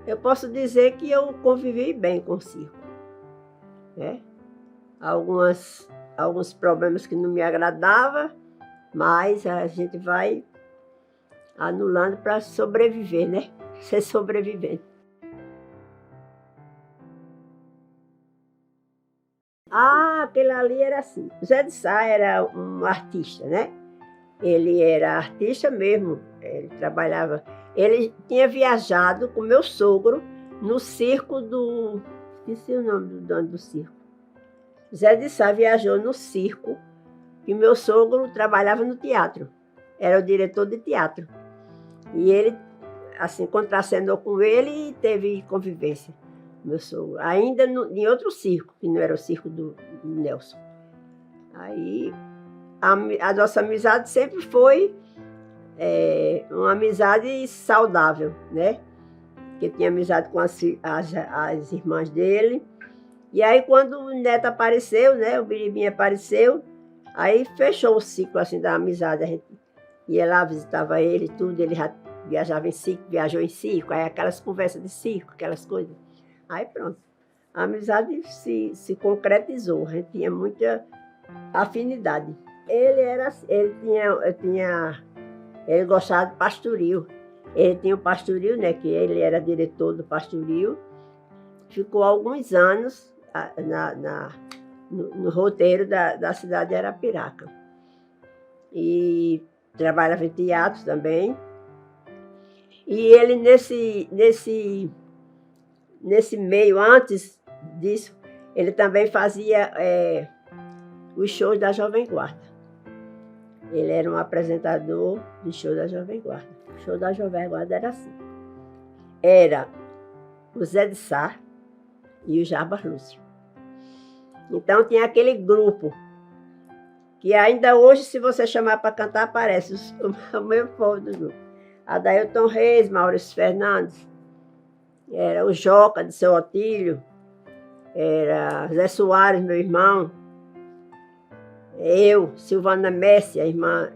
eu posso dizer que eu convivi bem com o circo, né? Alguns problemas que não me agradavam, mas a gente vai anulando para sobreviver, né? Ser sobrevivente. Aquele ali era assim. O Zé de Sá era um artista, né? Ele era artista mesmo, ele trabalhava. Ele tinha viajado com meu sogro no circo esqueci o nome do dono do circo. Zé de Sá viajou no circo que meu sogro trabalhava no teatro. Era o diretor de teatro. E ele, assim, contracenou com ele e teve convivência, meu sogro. Ainda em outro circo, que não era o circo do Nelson. Aí, a nossa amizade sempre foi uma amizade saudável, né? Porque tinha amizade com as irmãs dele. E aí, quando o neto apareceu, né? O Biribim apareceu, aí fechou o ciclo, assim, da amizade. A gente ia lá, visitava ele e tudo, ele já viajava em circo, viajou em circo, aí aquelas conversas de circo, aquelas coisas. Aí pronto, a amizade se concretizou, a gente tinha muita afinidade. Ele gostava de pastoril. Ele tinha o pastoril, né, que ele era diretor do pastoril. Ficou alguns anos no roteiro da cidade de Arapiraca. E trabalhava em teatro também. E ele, nesse meio, antes disso, ele também fazia os shows da Jovem Guarda. Ele era um apresentador de show da Jovem Guarda. O show da Jovem Guarda era assim. Era o Zé de Sá e o Jarbas Lúcio. Então tinha aquele grupo que ainda hoje, se você chamar para cantar, aparece o meu povo do grupo. Adailton Reis, Maurício Fernandes, era o Joca de Seu Otílio, era Zé Soares, meu irmão, eu, Silvana Messi, a irmã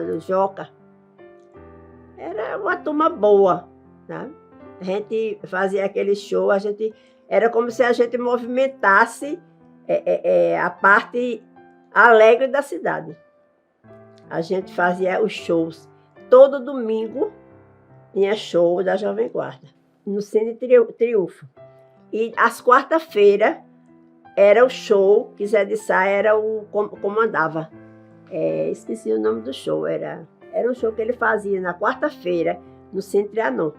do Joca. Era uma turma boa, tá? A gente fazia aquele show, era como se a gente movimentasse a parte alegre da cidade. A gente fazia os shows. Todo domingo tinha show da Jovem Guarda, no Cine Triunfo. E às quarta-feiras era o show que Zé de Sá era comandava. Esqueci o nome do show. Era um show que ele fazia na quarta-feira, no Cine Trianon,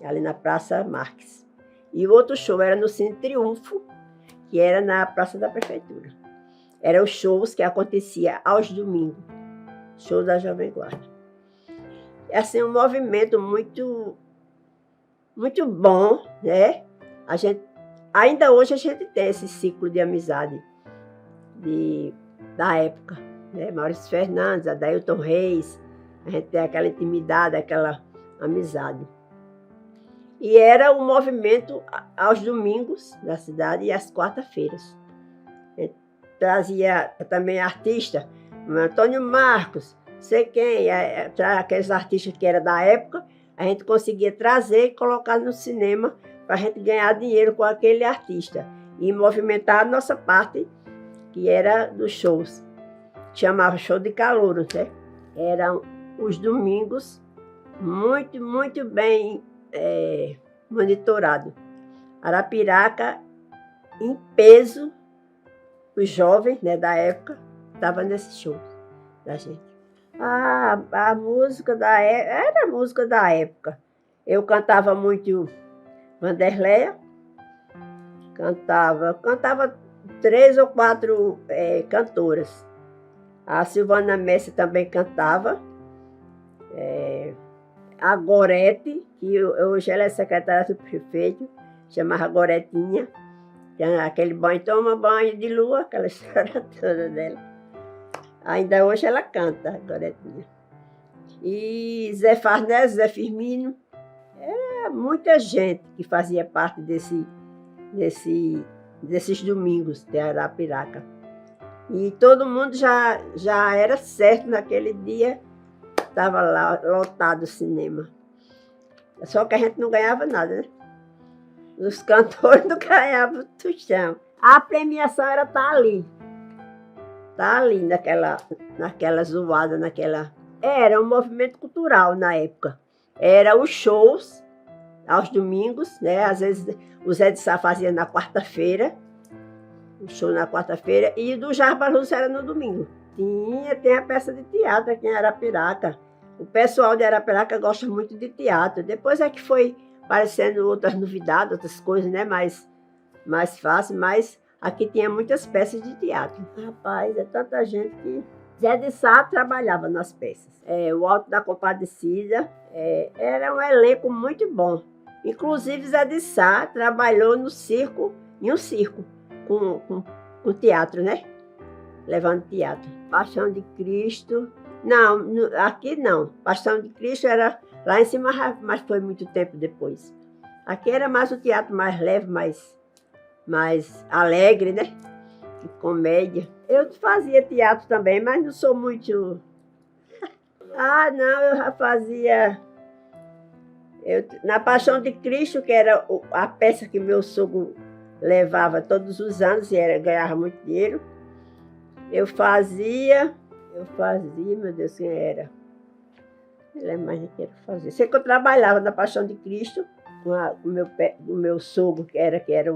ali na Praça Marques. E o outro show era no Cine Triunfo, que era na Praça da Prefeitura. Eram os shows que aconteciam aos domingos, show da Jovem Guarda. É assim, um movimento muito, muito bom, né? Ainda hoje a gente tem esse ciclo de amizade da época, né? Maurício Fernandes, Adailton Reis, a gente tem aquela intimidade, aquela amizade. E era um movimento aos domingos da cidade e às quarta-feiras. Trazia também artista, Antônio Marcos, sei quem, aqueles artistas que eram da época, a gente conseguia trazer e colocar no cinema para a gente ganhar dinheiro com aquele artista e movimentar a nossa parte, que era dos shows. Chamava show de calouro, né? Eram os domingos muito, muito bem monitorado. Arapiraca, em peso, os jovens, né, da época, estavam nesses shows da gente. A música era a música da época. Eu cantava muito Vanderleia, cantava 3 ou 4 cantoras. A Silvana Messi também cantava. A Gorete, que hoje ela é secretária do prefeito, chamava Goretinha. Aquele banho, toma banho de lua, aquela história toda dela. Ainda hoje ela canta, Goretinha. E Zé Farnese, Zé Firmino. Era muita gente que fazia parte desses domingos de Arapiraca. E todo mundo já era certo naquele dia. Estava lá lotado o cinema. Só que a gente não ganhava nada, né? Os cantores não ganhavam tostão. A premiação era estar ali. Estar ali naquela zoada, Era um movimento cultural na época. Era os shows aos domingos, né? Às vezes o Zé de Sá fazia na quarta-feira. O show na quarta-feira. E do Jarbas Lúcio era no domingo. Tem a peça de teatro aqui em Arapiraca. O pessoal de Arapiraca gosta muito de teatro. Depois é que foi aparecendo outras novidades, outras coisas, né? Mais fácil, mas aqui tinha muitas peças de teatro. Rapaz, é tanta gente que Zé de Sá trabalhava nas peças. O Alto da Compadecida era um elenco muito bom. Inclusive, Zé de Sá trabalhou no circo, em um circo, com teatro, né? Levando teatro. Paixão de Cristo. Não, aqui não. Paixão de Cristo era lá em cima, mas foi muito tempo depois. Aqui era mais o teatro mais leve, mais alegre, né? De comédia. Eu fazia teatro também, mas não sou muito... Não, eu já fazia... na Paixão de Cristo, que era a peça que meu sogro levava todos os anos e ganhava muito dinheiro, eu fazia, meu Deus, quem era? Não lembro mais o que eu fazia. Sei que eu trabalhava na Paixão de Cristo com o meu sogro, que era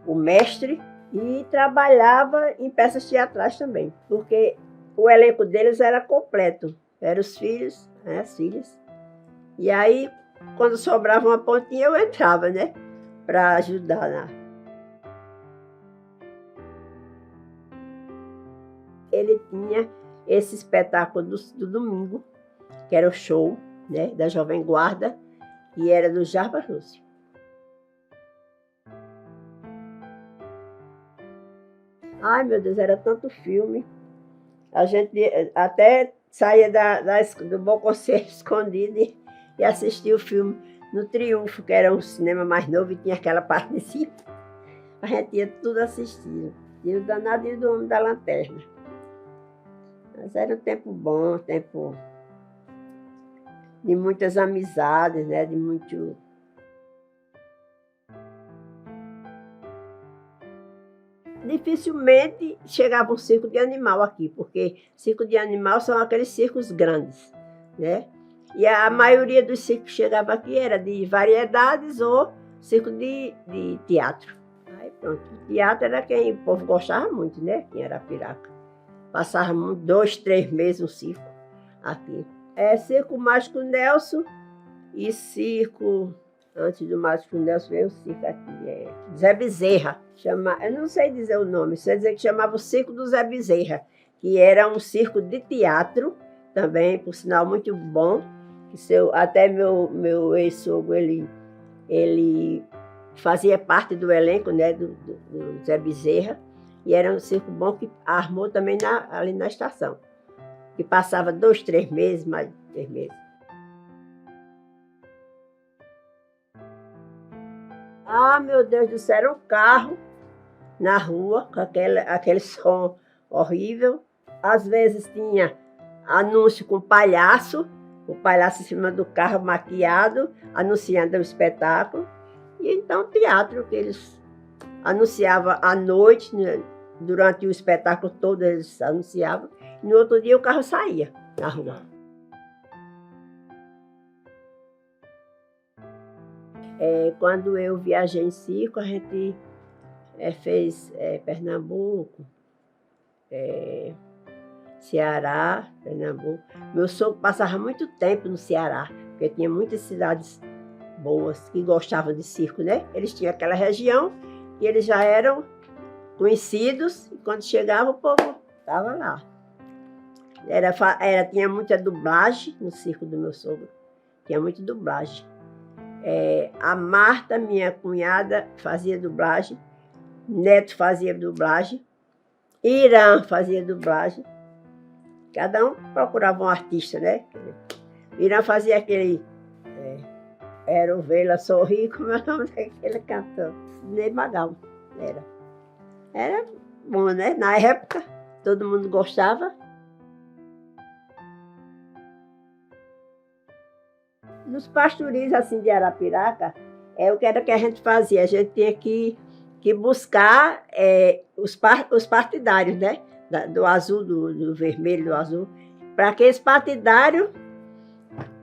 o mestre, e trabalhava em peças teatrais também, porque o elenco deles era completo. Eram os filhos, né, as filhas. E aí, quando sobrava uma pontinha, eu entrava, né, para ajudar. Ele tinha esse espetáculo do domingo, que era o show, né, da Jovem Guarda, e era do Jarbas Lúcio. Ai, meu Deus, era tanto filme. A gente até saía do Bom Conselho escondido e assistia o filme no Triunfo, que era um cinema mais novo e tinha aquela parte de cima. A gente ia tudo assistindo. E o Danado e do Homem da Lanterna. Mas era um tempo bom, um tempo de muitas amizades, né? De muito... Dificilmente chegava um circo de animal aqui, porque circo de animal são aqueles circos grandes, né? E a maioria dos circos que chegava aqui era de variedades ou circo de teatro. Aí pronto, o teatro era quem o povo gostava muito, né? Quem era Arapiraca. Passava 2, 3 meses no circo aqui. Circo Mágico Nelson e circo... Antes do Mágico Nelson veio o circo aqui, Zé Bezerra. Eu não sei dizer o nome, sei dizer que chamava o Circo do Zé Bezerra, que era um circo de teatro, também, por sinal, muito bom. Até meu ex-sogro, ele fazia parte do elenco, né, do Zé Bezerra, e era um circo bom que armou também ali na estação, que passava 2, 3 meses, mais 3 meses. Meu Deus do céu, era um carro na rua, com aquele som horrível. Às vezes tinha anúncio com o palhaço em cima do carro maquiado, anunciando o espetáculo. E então teatro, que eles anunciavam à noite, né, durante o espetáculo todo eles anunciavam, e no outro dia o carro saía na rua. Quando eu viajei em circo, a gente fez Pernambuco, Ceará, Pernambuco. Meu sogro passava muito tempo no Ceará, porque tinha muitas cidades boas que gostavam de circo, né? Eles tinham aquela região e eles já eram conhecidos, e quando chegava o povo estava lá. Tinha muita dublagem no circo do meu sogro, tinha muita dublagem. A Marta, minha cunhada, fazia dublagem, Neto fazia dublagem, Irã fazia dublagem. Cada um procurava um artista, né? Irã fazia aquele... Era Ovelha Sorri, como é o nome daquele cantor? Ney Magal, era. Era bom, né? Na época, todo mundo gostava. Nos pastoris assim, de Arapiraca, o que era que a gente fazia? A gente tinha que buscar os partidários, né? Do azul, do vermelho, do azul, para que esse partidário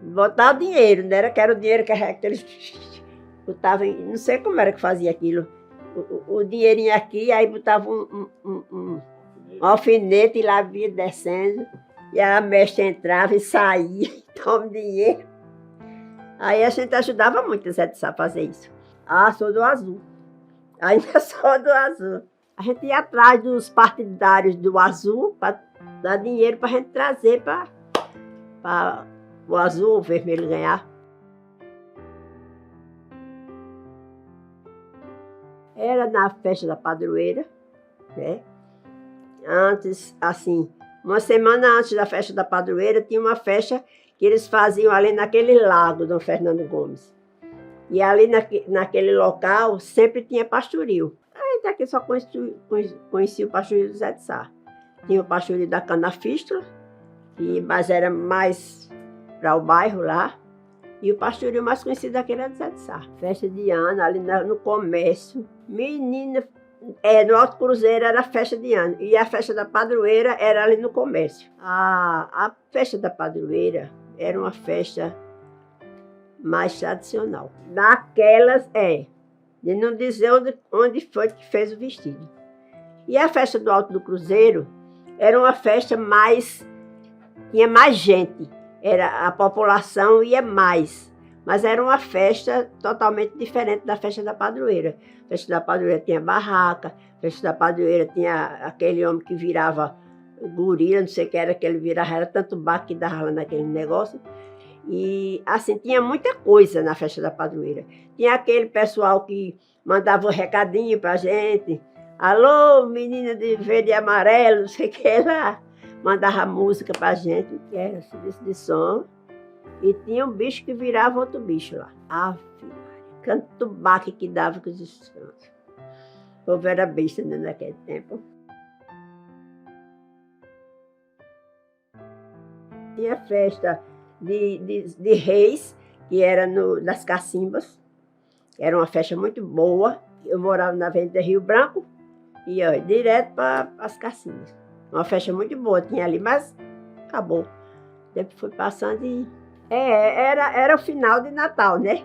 botar o dinheiro, né? Que era o dinheiro que eles botavam, não sei como era que fazia aquilo, o dinheirinho aqui, aí botava um alfinete e lá vinha descendo, e a mestra entrava e saía, e toma dinheiro. Aí a gente ajudava muito a fazer isso. Sou do azul. Ainda sou do azul. A gente ia atrás dos partidários do azul para dar dinheiro para a gente trazer para o azul ou o vermelho ganhar. Era na festa da padroeira, né? Antes, assim, uma semana antes da festa da padroeira, tinha uma festa que eles faziam ali naquele lago, Dom Fernando Gomes. E ali naquele local sempre tinha pastoril. A gente aqui só conhecia o pastoril do Zé de Sá. Tinha o pastoril da Canafístula, mas era mais para o bairro lá. E o pastoril mais conhecido aqui era do Zé de Sá. Festa de ano, ali no comércio. Menina, no Alto Cruzeiro era a festa de ano. E a festa da padroeira era ali no comércio. A festa da padroeira era uma festa mais tradicional. Daquelas, de não dizer onde foi que fez o vestido. E a festa do Alto do Cruzeiro era uma festa tinha mais gente. A população ia mais, mas era uma festa totalmente diferente da festa da padroeira. A festa da padroeira tinha barraca, a festa da padroeira tinha aquele homem que virava gorila, não sei o que era que ele virava, era tanto barco que dava lá naquele negócio. E assim, tinha muita coisa na festa da padroeira. Tinha aquele pessoal que mandava um recadinho pra gente. Alô, menina de verde e amarelo, não sei o que lá. Mandava música pra gente, que era serviço de som. E tinha um bicho que virava outro bicho lá. Ave Maria, canto baque que dava com os instrumentos. O povo era besta, né, naquele tempo. Tinha festa de reis, que era nas cacimbas. Era uma festa muito boa. Eu morava na Avenida Rio Branco e ia direto para as cacimbas. Uma festa muito boa tinha ali, mas acabou. O tempo foi passando e... Era o final de Natal, né?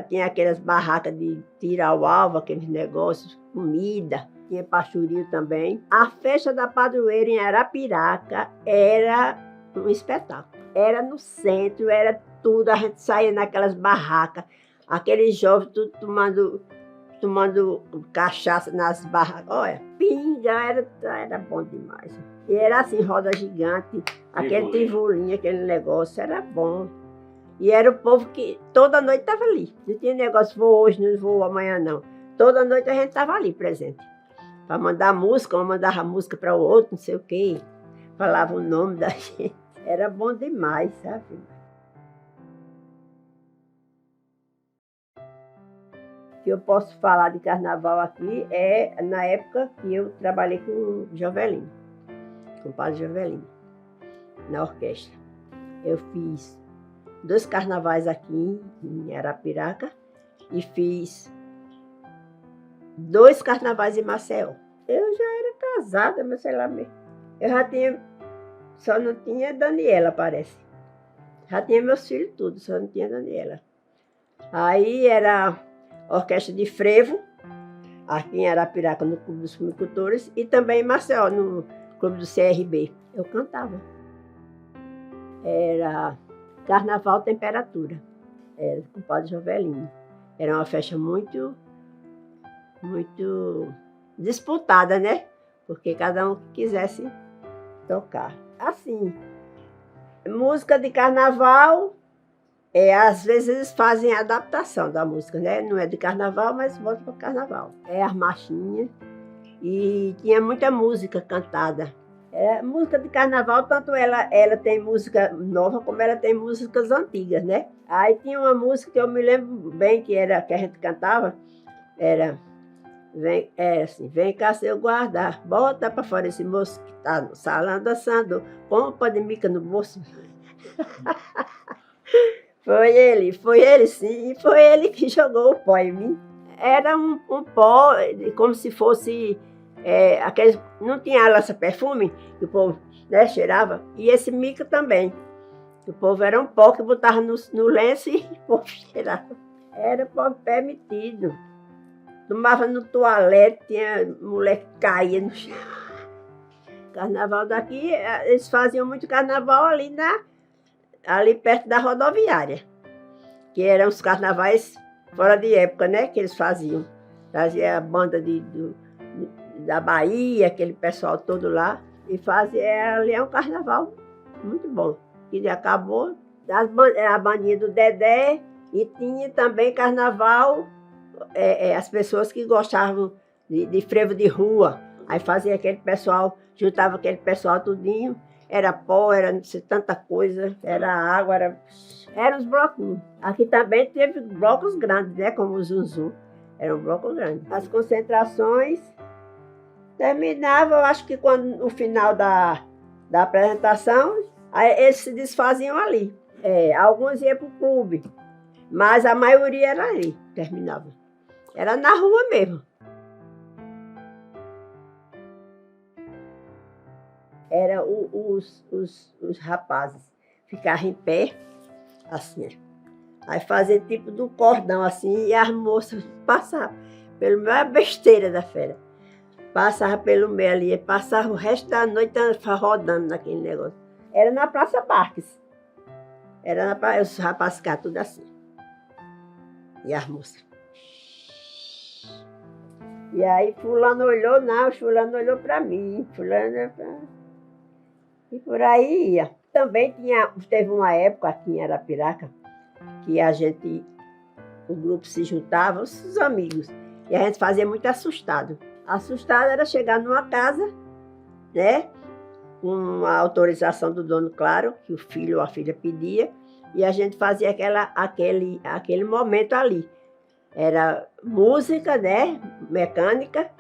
Tinha aquelas barracas de tirar o alvo, aqueles negócios, comida. Tinha pastoril também. A festa da padroeira em Arapiraca era um espetáculo. Era no centro, era tudo. A gente saía naquelas barracas. Aqueles jovens tudo tomando cachaça nas barracas. Olha, pinga, era bom demais. E era assim, roda gigante, aquele tivolinho, aquele negócio, era bom. E era o povo que toda noite estava ali. Não tinha negócio, vou hoje, não vou amanhã, não. Toda noite a gente estava ali presente. Para mandar música, um mandava música para o outro, não sei o quê. Falava o nome da gente. Era bom demais, sabe? O que eu posso falar de carnaval aqui é na época que eu trabalhei com o Jovelino, com o padre Jovelino, na orquestra. Eu fiz 2 carnavais aqui em Arapiraca e fiz 2 carnavais em Maceió. Eu já era casada, mas sei lá mesmo. Eu já tinha, só não tinha Daniela, parece. Já tinha meus filhos tudo, só não tinha Daniela. Aí era orquestra de frevo, aqui em Arapiraca, no Clube dos Fumicultores, e também em Maceió, no Clube do CRB. Eu cantava. Era Carnaval Temperatura, era com o padre Jovelino. Era uma festa muito disputada, né? Porque cada um que quisesse tocar. Assim, música de carnaval, às vezes eles fazem a adaptação da música, né? Não é de carnaval, mas volta para o carnaval. É as marchinhas. E tinha muita música cantada. Música de carnaval, tanto ela tem música nova, como ela tem músicas antigas, né? Aí tinha uma música que eu me lembro bem, que a gente cantava, era assim, vem cá seu guarda, bota pra fora esse moço que tá no salão dançando, pompa de mica no bolso. Foi ele sim, foi ele que jogou o pó em mim. Era um pó, como se fosse, aqueles, não tinha lança-perfume, que o povo, né, cheirava, e esse mica também. O povo era um pó que botava no lenço e o povo cheirava. Era pó permitido. Tomava no toalete, tinha mulher que caía no chão. Carnaval daqui, eles faziam muito carnaval ali perto da rodoviária, que eram os carnavais fora de época, né, que eles faziam. Trazia a banda da Bahia, aquele pessoal todo lá. E fazia ali um carnaval muito bom. Que acabou, era a bandinha do Dedé e tinha também carnaval, as pessoas que gostavam de frevo de rua. Aí fazia aquele pessoal, juntava aquele pessoal tudinho, era pó, era não sei, tanta coisa, era água, eram os bloquinhos. Aqui também teve blocos grandes, né, como o Zunzum, era um bloco grande. As concentrações terminavam, eu acho que quando, no final da apresentação, aí eles se desfaziam ali. Alguns iam para o clube, mas a maioria era ali, terminava. Era na rua mesmo. Era os rapazes ficavam em pé, assim, aí faziam tipo de um cordão assim, e as moças passavam pelo meio, a besteira da fera. Passava pelo meio ali, passava o resto da noite rodando naquele negócio. Era na Praça Marques. Era na praça, os rapazes ficavam tudo assim. E as moças. E aí fulano olhou, não, fulano olhou para mim, fulano... E por aí ia. Também teve uma época aqui em Arapiraca que o grupo se juntava, os amigos, e a gente fazia muito assustado. Assustado era chegar numa casa, né, com a autorização do dono, claro, que o filho ou a filha pedia, e a gente fazia aquele momento ali. Era música, né, mecânica,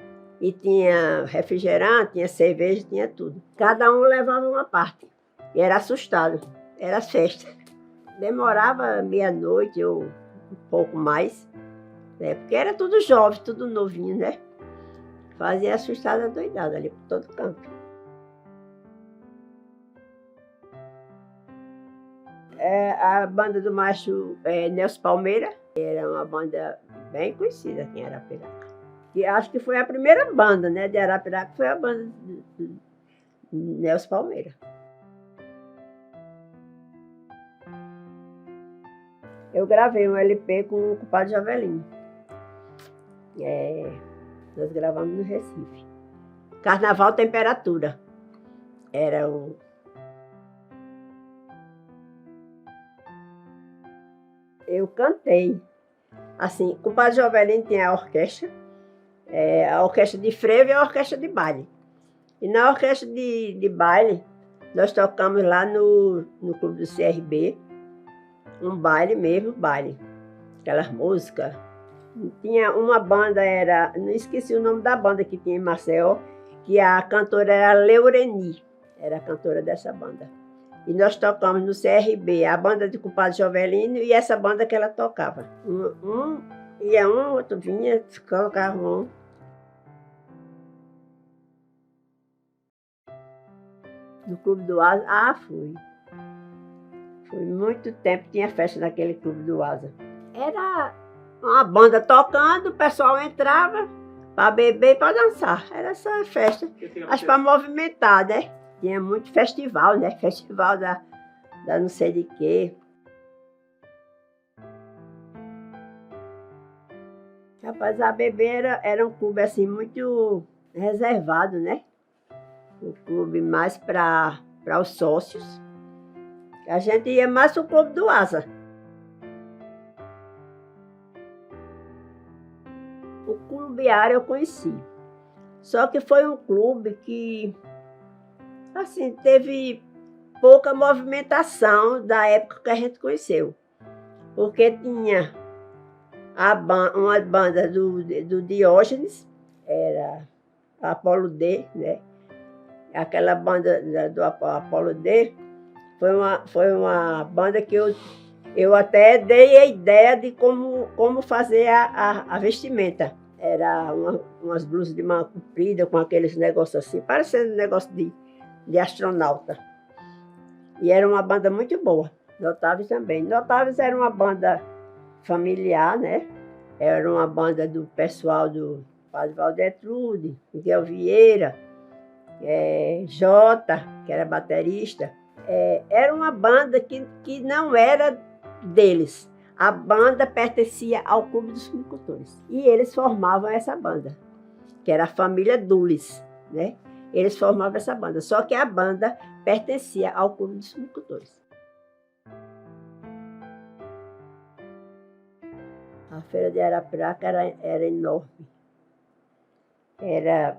e tinha refrigerante, tinha cerveja, tinha tudo. Cada um levava uma parte, e era assustado, era festa. Demorava meia-noite ou um pouco mais, né, porque era tudo jovem, tudo novinho, né? Fazia assustada doidada ali por todo canto. A banda do macho Nelson Palmeira era uma banda bem conhecida aqui em Arapiraca. E acho que foi a primeira banda, né, de Arapiraca, foi a banda de Nelson Palmeira. Eu gravei um LP com o compadre Javelino. Nós gravamos no Recife. Carnaval Temperatura. Era o... Eu cantei. Assim, o compadre Jovelino tinha a orquestra de frevo e a orquestra de baile. E na orquestra de baile, nós tocamos lá no clube do CRB, um baile mesmo, baile. Aquelas músicas. Tinha uma banda, não esqueci o nome da banda que tinha em Maceió, que a cantora era Leureni, era a cantora dessa banda. E nós tocamos no CRB, a banda de compadre Jovelino e essa banda que ela tocava. Ia um, outro vinha, colocava um. No Clube do Asa, fui. Fui muito tempo, tinha festa naquele Clube do Asa. Era uma banda tocando, o pessoal entrava para beber e para dançar. Era essa festa. Acho para movimentar, né? Tinha muito festival, né? Festival da não sei de quê. Rapaz, a Bebê era um clube assim muito reservado, né? Um clube mais para os sócios. A gente ia mais para o Clube do Asa. O Clube-Área eu conheci. Só que foi um clube que, assim, teve pouca movimentação da época que a gente conheceu. Porque tinha uma banda do Diógenes, era Apolo D, né? Aquela banda do Apolo D foi uma banda que eu até dei a ideia de como fazer a vestimenta. Era umas blusas de manga comprida com aqueles negócios assim, parecendo um negócio de astronauta. E era uma banda muito boa. Notáveis também. Notáveis era uma banda familiar, né? Era uma banda do pessoal do Padre Valdetrude, Miguel Vieira, Jota, que era baterista. Era uma banda que não era deles. A banda pertencia ao Clube dos Suinicultores. E eles formavam essa banda, que era a família Dulles, né? eles formavam essa banda. Só que a banda pertencia ao Clube dos Fumicultores. A feira de Arapiraca era enorme. Era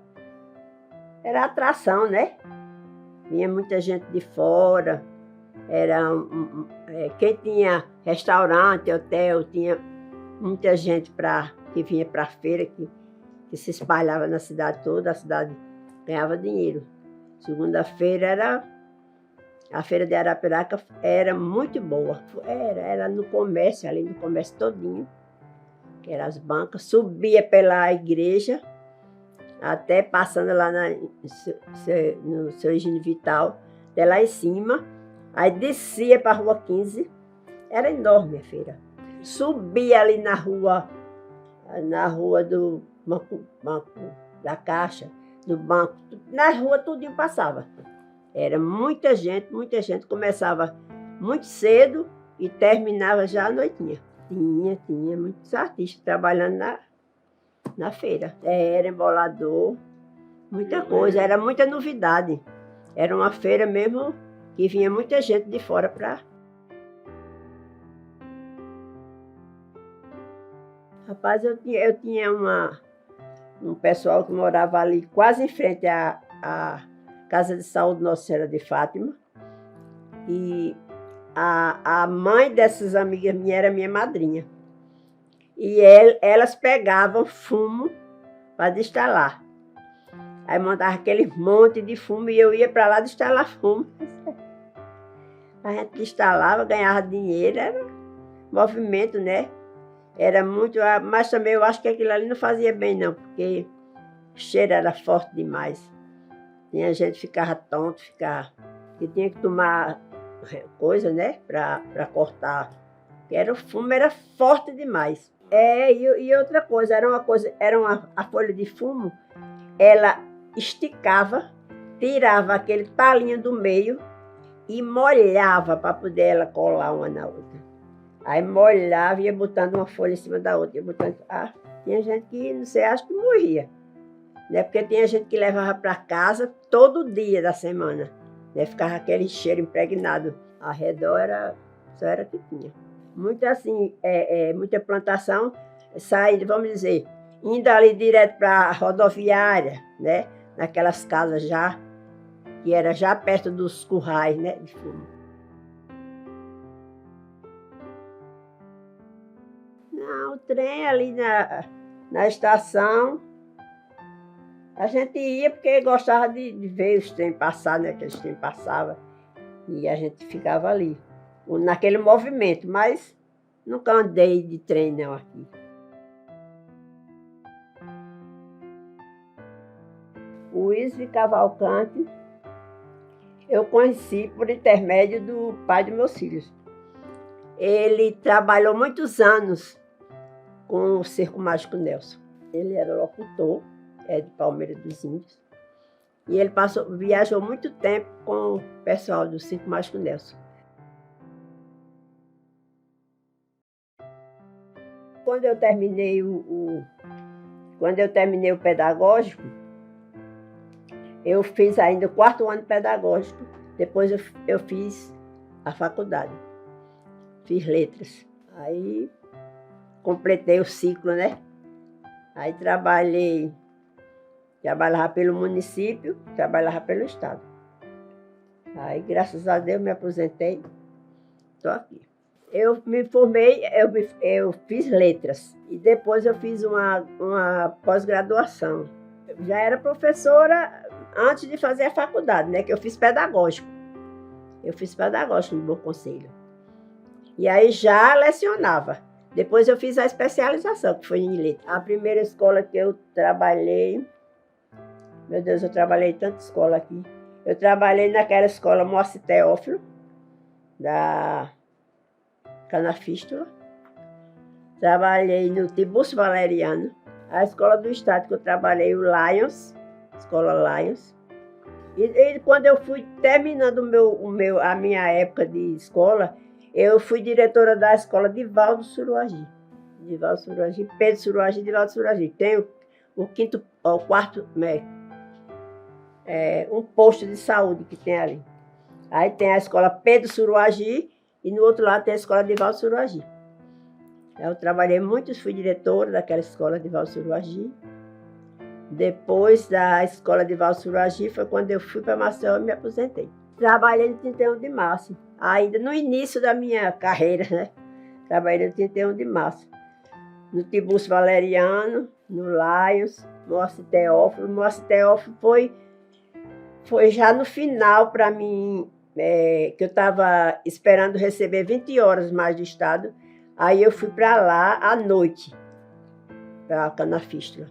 atração, né? Vinha muita gente de fora. Quem tinha restaurante, hotel, tinha muita gente que vinha para a feira, que se espalhava na cidade toda, a cidade ganhava dinheiro. Segunda-feira a feira de Arapiraca era muito boa. Era no comércio, ali no comércio todinho, que eram as bancas, subia pela igreja, até passando lá no seu Higiene Vital, até lá em cima, aí descia para a Rua 15, era enorme a feira. Subia ali na rua do banco, da Caixa, do banco, na rua tudinho passava. Era muita gente, começava muito cedo e terminava já à noitinha. Tinha muitos artistas trabalhando na feira. Era embolador, muita coisa, era muita novidade. Era uma feira mesmo que vinha muita gente de fora para... Rapaz, eu tinha um pessoal que morava ali quase em frente à Casa de Saúde Nossa Senhora de Fátima. E a mãe dessas amigas minhas era minha madrinha. E elas pegavam fumo para destalar. Aí mandava aquele monte de fumo e eu ia para lá destalar fumo. A gente destalava, ganhava dinheiro, era movimento, né? Era muito, mas também eu acho que aquilo ali não fazia bem não, porque o cheiro era forte demais. Tinha gente que ficava tonto, que tinha que tomar coisa, né, para cortar. O fumo era forte demais. E outra coisa, a folha de fumo, ela esticava, tirava aquele talinho do meio e molhava para poder ela colar uma na outra. Aí molhava e ia botando uma folha em cima da outra. Tinha gente que, não sei, acho que morria. Né? Porque tinha gente que levava para casa todo dia da semana. Né? Ficava aquele cheiro impregnado. Ao redor só era que tinha. Muita assim, muita plantação, vamos dizer, indo ali direto para a rodoviária, né? Naquelas casas já, que era já perto dos currais, né? De fumo. Não, o trem ali na estação, a gente ia porque gostava de ver os trem passar, né? Aqueles trem passavam. E a gente ficava ali, naquele movimento, mas nunca andei de trem não aqui. O Isvi Cavalcante, eu conheci por intermédio do pai dos meus filhos. Ele trabalhou muitos anos com o Circo Mágico Nelson. Ele era locutor, de Palmeira dos Índios. E ele viajou muito tempo com o pessoal do Circo Mágico Nelson. Quando eu terminei o pedagógico, eu fiz ainda o 4º ano pedagógico. Depois eu fiz a faculdade. Fiz letras. Aí completei o ciclo, né? Aí trabalhava pelo município, trabalhava pelo estado. Aí, graças a Deus, me aposentei. Estou aqui. Eu me formei, eu fiz letras. E depois eu fiz uma pós-graduação. Eu já era professora antes de fazer a faculdade, né? Que eu fiz pedagógico. Eu fiz pedagógico no Bom Conselho. E aí já lecionava. Depois eu fiz a especialização, que foi em letras. A primeira escola que eu trabalhei... Meu Deus, eu trabalhei em tanta escola aqui. Eu trabalhei naquela escola Moacir Teófilo, da Canafístula. Trabalhei no Tiburcio Valeriano. A escola do estado que eu trabalhei, o Lions, escola Lions. E quando eu fui terminando a minha época de escola, eu fui diretora da escola de Divaldo Suruagi. Divaldo Suruagi, Pedro Suruagi, Divaldo Suruagi. Tem o 4º, um posto de saúde que tem ali. Aí tem a escola Pedro Suruagi e no outro lado tem a escola Divaldo Suruagi. Eu trabalhei muito, fui diretora daquela escola Divaldo Suruagi. Depois da escola Divaldo Suruagi foi quando eu fui para Maceió e me aposentei. Trabalhei no 31 de março, ainda no início da minha carreira, né? Trabalhei no 31 de março, no Tiburcio Valeriano, no Laios, no Moacir Teófilo. No Moacir Teófilo foi já no final para mim, que eu estava esperando receber 20 horas mais do Estado. Aí eu fui para lá à noite, para a Canafístula.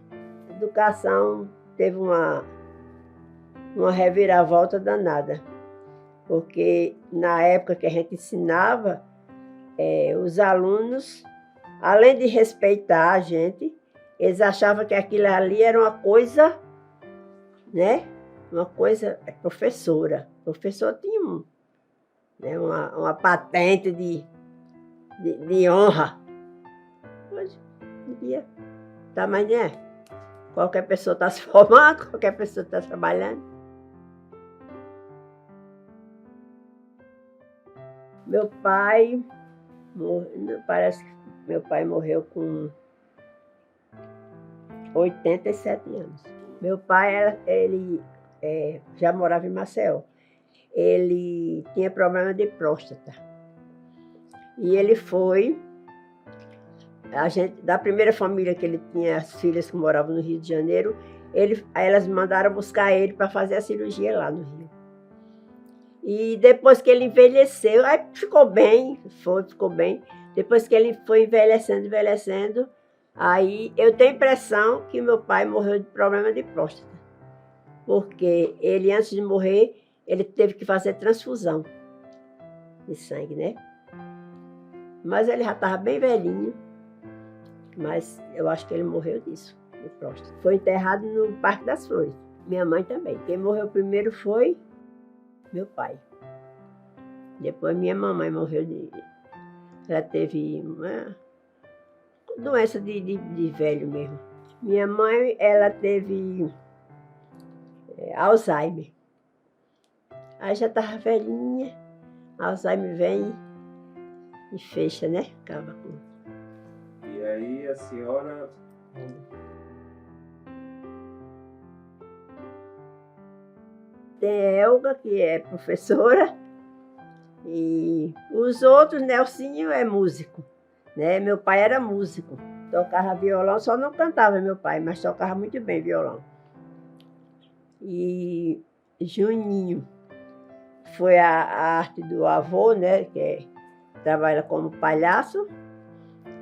A educação teve uma reviravolta danada, porque na época que a gente ensinava, os alunos, além de respeitar a gente, eles achavam que aquilo ali era uma coisa, né? Uma coisa professora. O professor tinha uma patente de honra. Hoje em dia, tá, mas né? Qualquer pessoa está se formando, qualquer pessoa está trabalhando. Meu pai, parece que meu pai morreu com 87 anos. Meu pai, ele já morava em Maceió. Ele tinha problema de próstata. E ele foi, da primeira família que ele tinha, as filhas que moravam no Rio de Janeiro, elas mandaram buscar ele para fazer a cirurgia lá no Rio. E depois que ele envelheceu, aí ficou bem, ficou bem. Depois que ele foi envelhecendo, aí eu tenho a impressão que meu pai morreu de problema de próstata. Porque ele, antes de morrer, ele teve que fazer transfusão de sangue, né? Mas ele já estava bem velhinho, mas eu acho que ele morreu disso, de próstata. Foi enterrado no Parque das Flores. Minha mãe também. Quem morreu primeiro foi meu pai. Depois minha mamãe morreu ela teve uma doença de velho mesmo. Minha mãe, ela teve Alzheimer. Aí já estava velhinha, Alzheimer vem e fecha, né? Acaba com... E aí a senhora... Tem Elga, que é professora, e os outros, Nelsinho é músico, né? Meu pai era músico, tocava violão, só não cantava meu pai, mas tocava muito bem violão. E Juninho foi a arte do avô, né? Que trabalha como palhaço,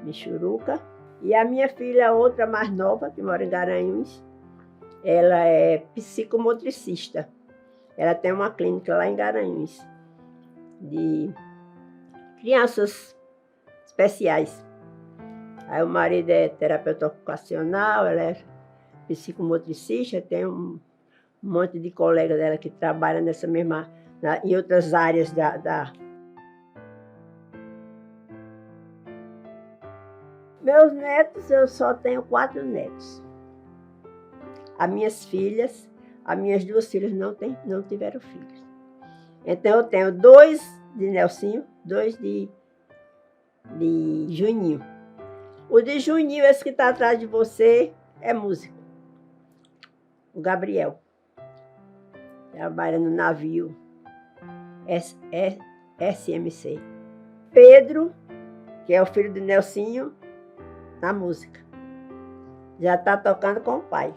michuruca. E a minha filha, outra mais nova, que mora em Garanhuns, ela é psicomotricista. Ela tem uma clínica lá em Garanhuns, de crianças especiais. Aí o marido é terapeuta ocupacional, ela é psicomotricista, tem um monte de colega dela que trabalha nessa mesma, em outras áreas da... Meus netos, eu só tenho 4 netos. As minhas 2 filhas não tiveram filhos. Então eu tenho 2 de Nelsinho, 2 de Juninho. O de Juninho, esse que está atrás de você, é músico. O Gabriel. Trabalha no navio SMC. Pedro, que é o filho de Nelsinho, na música. Já está tocando com o pai.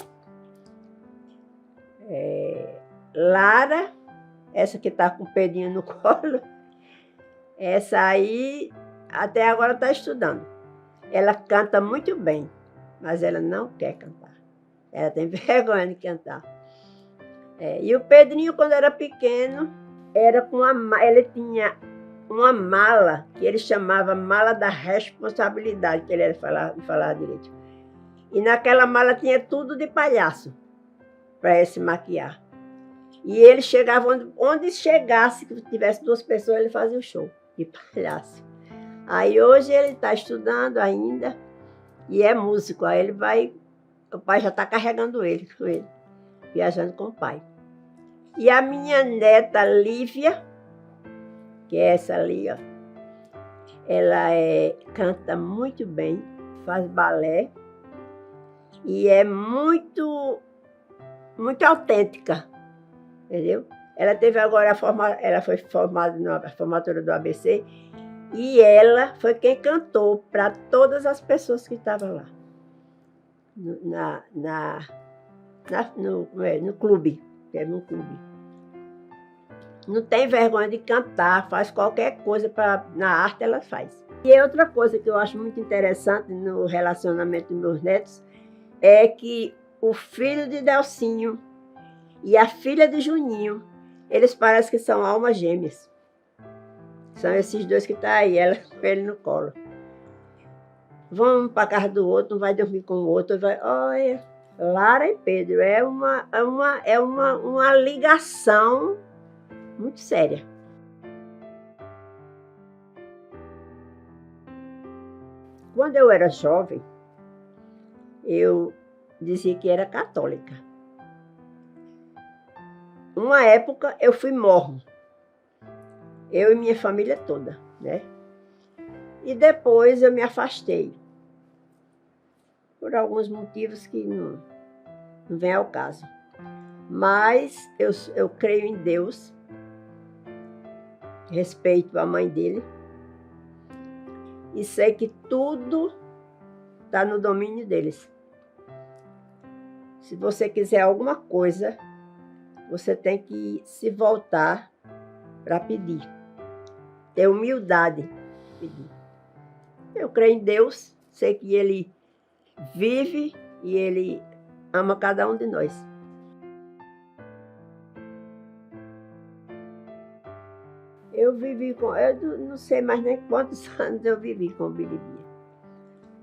Lara, essa que está com o Pedrinho no colo, essa aí até agora está estudando. Ela canta muito bem, mas ela não quer cantar. Ela tem vergonha de cantar. E o Pedrinho, quando era pequeno, ele tinha uma mala que ele chamava mala da responsabilidade, que ele era falar direito. E naquela mala tinha tudo de palhaço para ele se maquiar. E ele chegava onde chegasse, que tivesse 2 pessoas, ele fazia o show de palhaço. Aí hoje ele está estudando ainda e é músico. Aí o pai já está carregando ele com ele, viajando com o pai. E a minha neta Lívia, que é essa ali, ó, ela canta muito bem, faz balé e é muito, muito autêntica, entendeu? Ela teve agora ela foi formada na formatura do ABC e ela foi quem cantou para todas as pessoas que estavam lá no clube, que é no clube. Não tem vergonha de cantar, faz qualquer coisa na arte, ela faz. E outra coisa que eu acho muito interessante no relacionamento dos meus netos é que o filho de Delcinho e a filha de Juninho, eles parecem que são almas gêmeas. São esses dois que estão aí, ela com ele no colo. Vão para a casa do outro, um vai dormir com o outro, olha, Lara e Pedro, é uma ligação muito séria. Quando eu era jovem, eu dizia que era católica. Uma época eu fui mormon, eu e minha família toda, né? E depois eu me afastei, por alguns motivos que não vem ao caso. Mas eu creio em Deus, respeito a mãe dele e sei que tudo está no domínio deles. Se você quiser alguma coisa, você tem que se voltar para pedir. Ter humildade de pedir. Eu creio em Deus, sei que Ele vive e Ele ama cada um de nós. Eu não sei mais nem quantos anos eu vivi com o Biribia.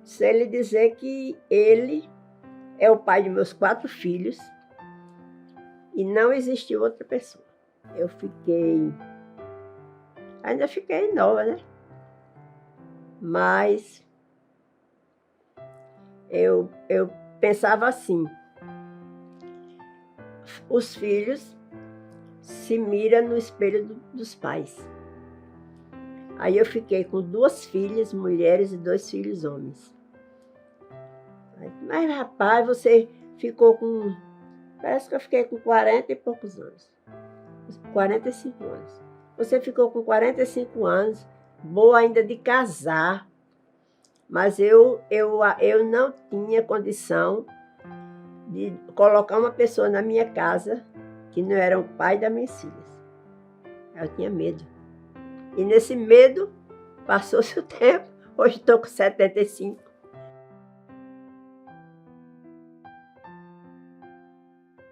Sei lhe dizer que ele é o pai de meus 4 filhos e não existiu outra pessoa. Ainda fiquei nova, né? Mas eu pensava assim, os filhos se miram no espelho dos pais. Aí eu fiquei com 2 filhas mulheres e 2 filhos homens. Mas rapaz, você ficou com... Parece que eu fiquei com 40 e poucos anos. 45 anos. Você ficou com 45 anos, boa ainda de casar. Mas eu não tinha condição de colocar uma pessoa na minha casa que não era o pai das minhas filhas. Eu tinha medo. E nesse medo, passou-se o tempo. Hoje estou com 75.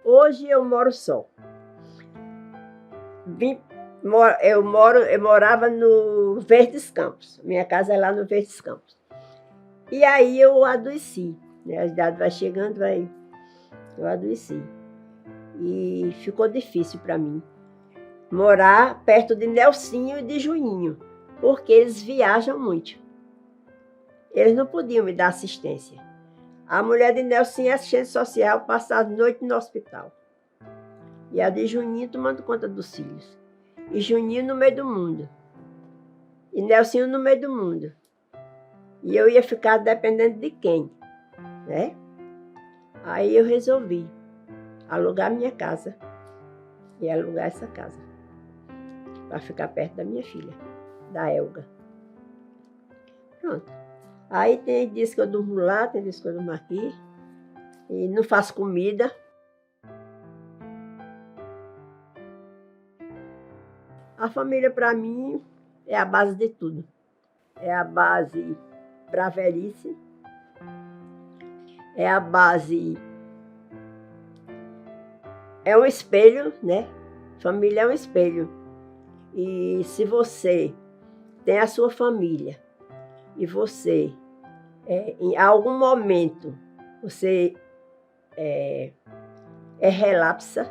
Hoje eu moro só. Eu morava no Verdes Campos. Minha casa é lá no Verdes Campos. E aí eu adoeci. Né? A idade vai chegando, eu adoeci. E ficou difícil para mim morar perto de Nelsinho e de Juninho, porque eles viajam muito. Eles não podiam me dar assistência. A mulher de Nelsinho é assistente social, passa a noite no hospital. E a de Juninho tomando conta dos filhos. E Juninho no meio do mundo. E Nelsinho no meio do mundo. E eu ia ficar dependendo de quem, né? Aí eu resolvi alugar minha casa e alugar essa casa para ficar perto da minha filha, da Elga. Pronto. Aí tem dias que eu durmo lá, tem dias que eu durmo aqui e não faço comida. A família para mim é a base de tudo. É a base para a velhice, é a base, é um espelho, né? Família é um espelho. E se você tem a sua família e você, em algum momento, você é relapsa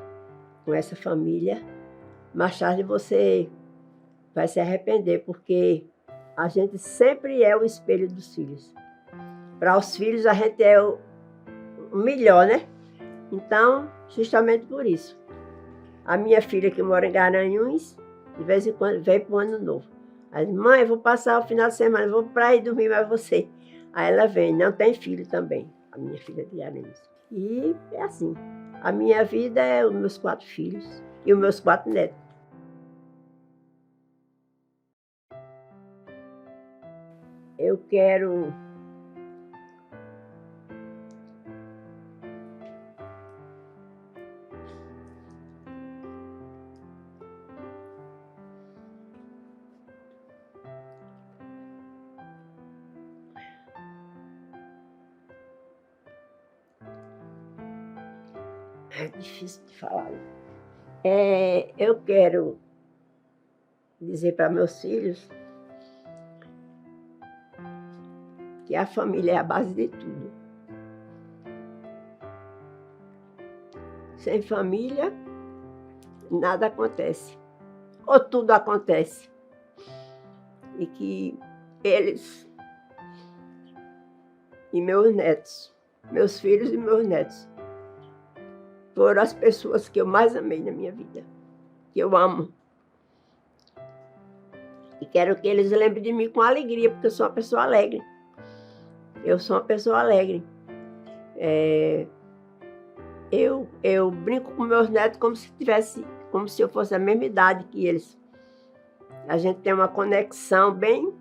com essa família, mais tarde você vai se arrepender, porque a gente sempre é o espelho dos filhos. Para os filhos, a gente é o melhor, né? Então, justamente por isso. A minha filha, que mora em Garanhuns, de vez em quando vem para o Ano Novo. Aí, mãe, eu vou passar o final de semana, vou para aí dormir mais você. Aí ela vem, não tem filho também, a minha filha de Garanhuns. E é assim, a minha vida é os meus 4 filhos e os meus 4 netos. Eu quero é difícil de falar. Eu quero dizer para meus filhos que a família é a base de tudo. Sem família, nada acontece. Ou tudo acontece. E que eles e meus netos, meus filhos e meus netos, foram as pessoas que eu mais amei na minha vida, que eu amo. E quero que eles lembrem de mim com alegria, porque eu sou uma pessoa alegre. Eu sou uma pessoa alegre. Eu brinco com meus netos como se eu fosse a mesma idade que eles. A gente tem uma conexão bem.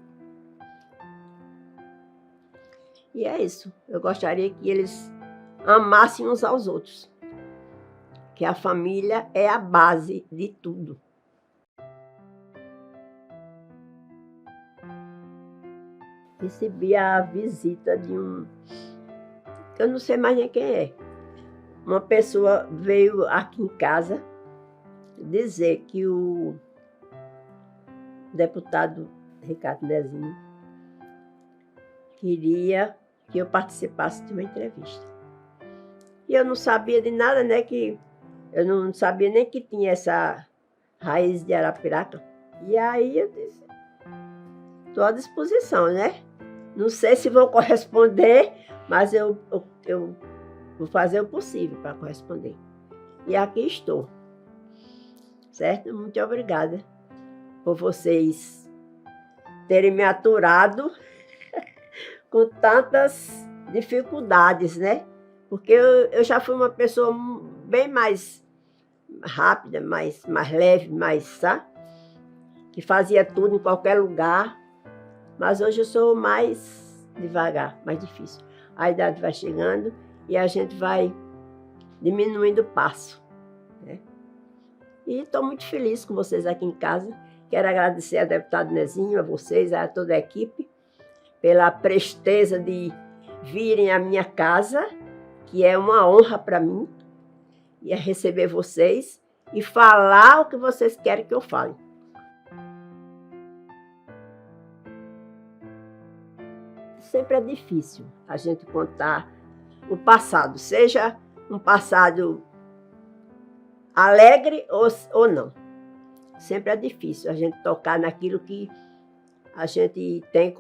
E é isso. Eu gostaria que eles amassem uns aos outros. Que a família é a base de tudo. Recebi a visita de que eu não sei mais nem quem é. Uma pessoa veio aqui em casa dizer que o deputado Ricardo Nezinho queria que eu participasse de uma entrevista. E eu não sabia de nada, né? Eu não sabia nem que tinha essa raiz de Arapiraca. E aí eu disse, estou à disposição, né? Não sei se vou corresponder, mas eu vou fazer o possível para corresponder. E aqui estou. Certo? Muito obrigada por vocês terem me aturado com tantas dificuldades, né? Porque eu já fui uma pessoa bem mais rápida, mais leve, sabe? Que fazia tudo em qualquer lugar. Mas hoje eu sou mais devagar, mais difícil. A idade vai chegando e a gente vai diminuindo o passo, né? E estou muito feliz com vocês aqui em casa. Quero agradecer ao deputado Nezinho, a vocês, a toda a equipe, pela presteza de virem à minha casa, que é uma honra para mim, e é receber vocês e falar o que vocês querem que eu fale. Sempre é difícil a gente contar o passado, seja um passado alegre ou não. Sempre é difícil a gente tocar naquilo que a gente tem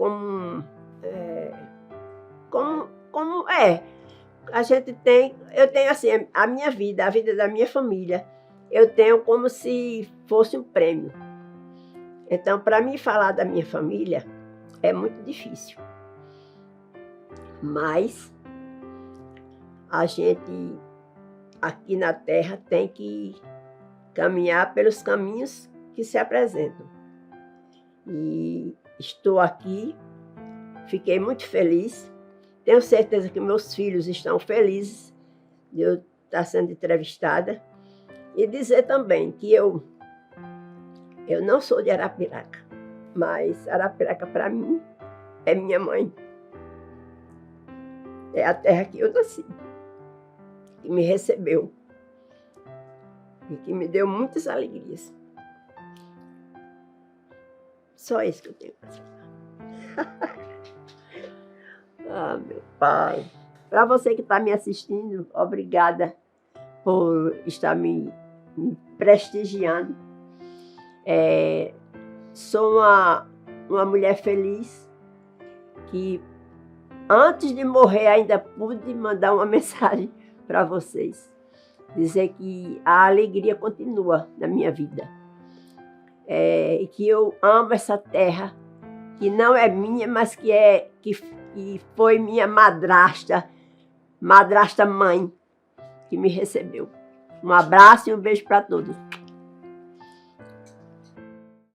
a gente tem, eu tenho assim, a minha vida, a vida da minha família, eu tenho como se fosse um prêmio. Então, para mim falar da minha família é muito difícil. Mas a gente aqui na Terra tem que caminhar pelos caminhos que se apresentam. E estou aqui, fiquei muito feliz. Tenho certeza que meus filhos estão felizes de eu estar sendo entrevistada. E dizer também que eu não sou de Arapiraca, mas Arapiraca para mim é minha mãe. É a terra que eu nasci, que me recebeu e que me deu muitas alegrias. Só isso que eu tenho para falar. Ah, meu pai. Para você que está me assistindo, obrigada por estar me prestigiando. Sou uma mulher feliz que antes de morrer ainda pude mandar uma mensagem para vocês. dizer que a alegria continua na minha vida. E que eu amo essa terra, que não é minha, mas que foi minha madrasta mãe, que me recebeu. Um abraço e um beijo para todos.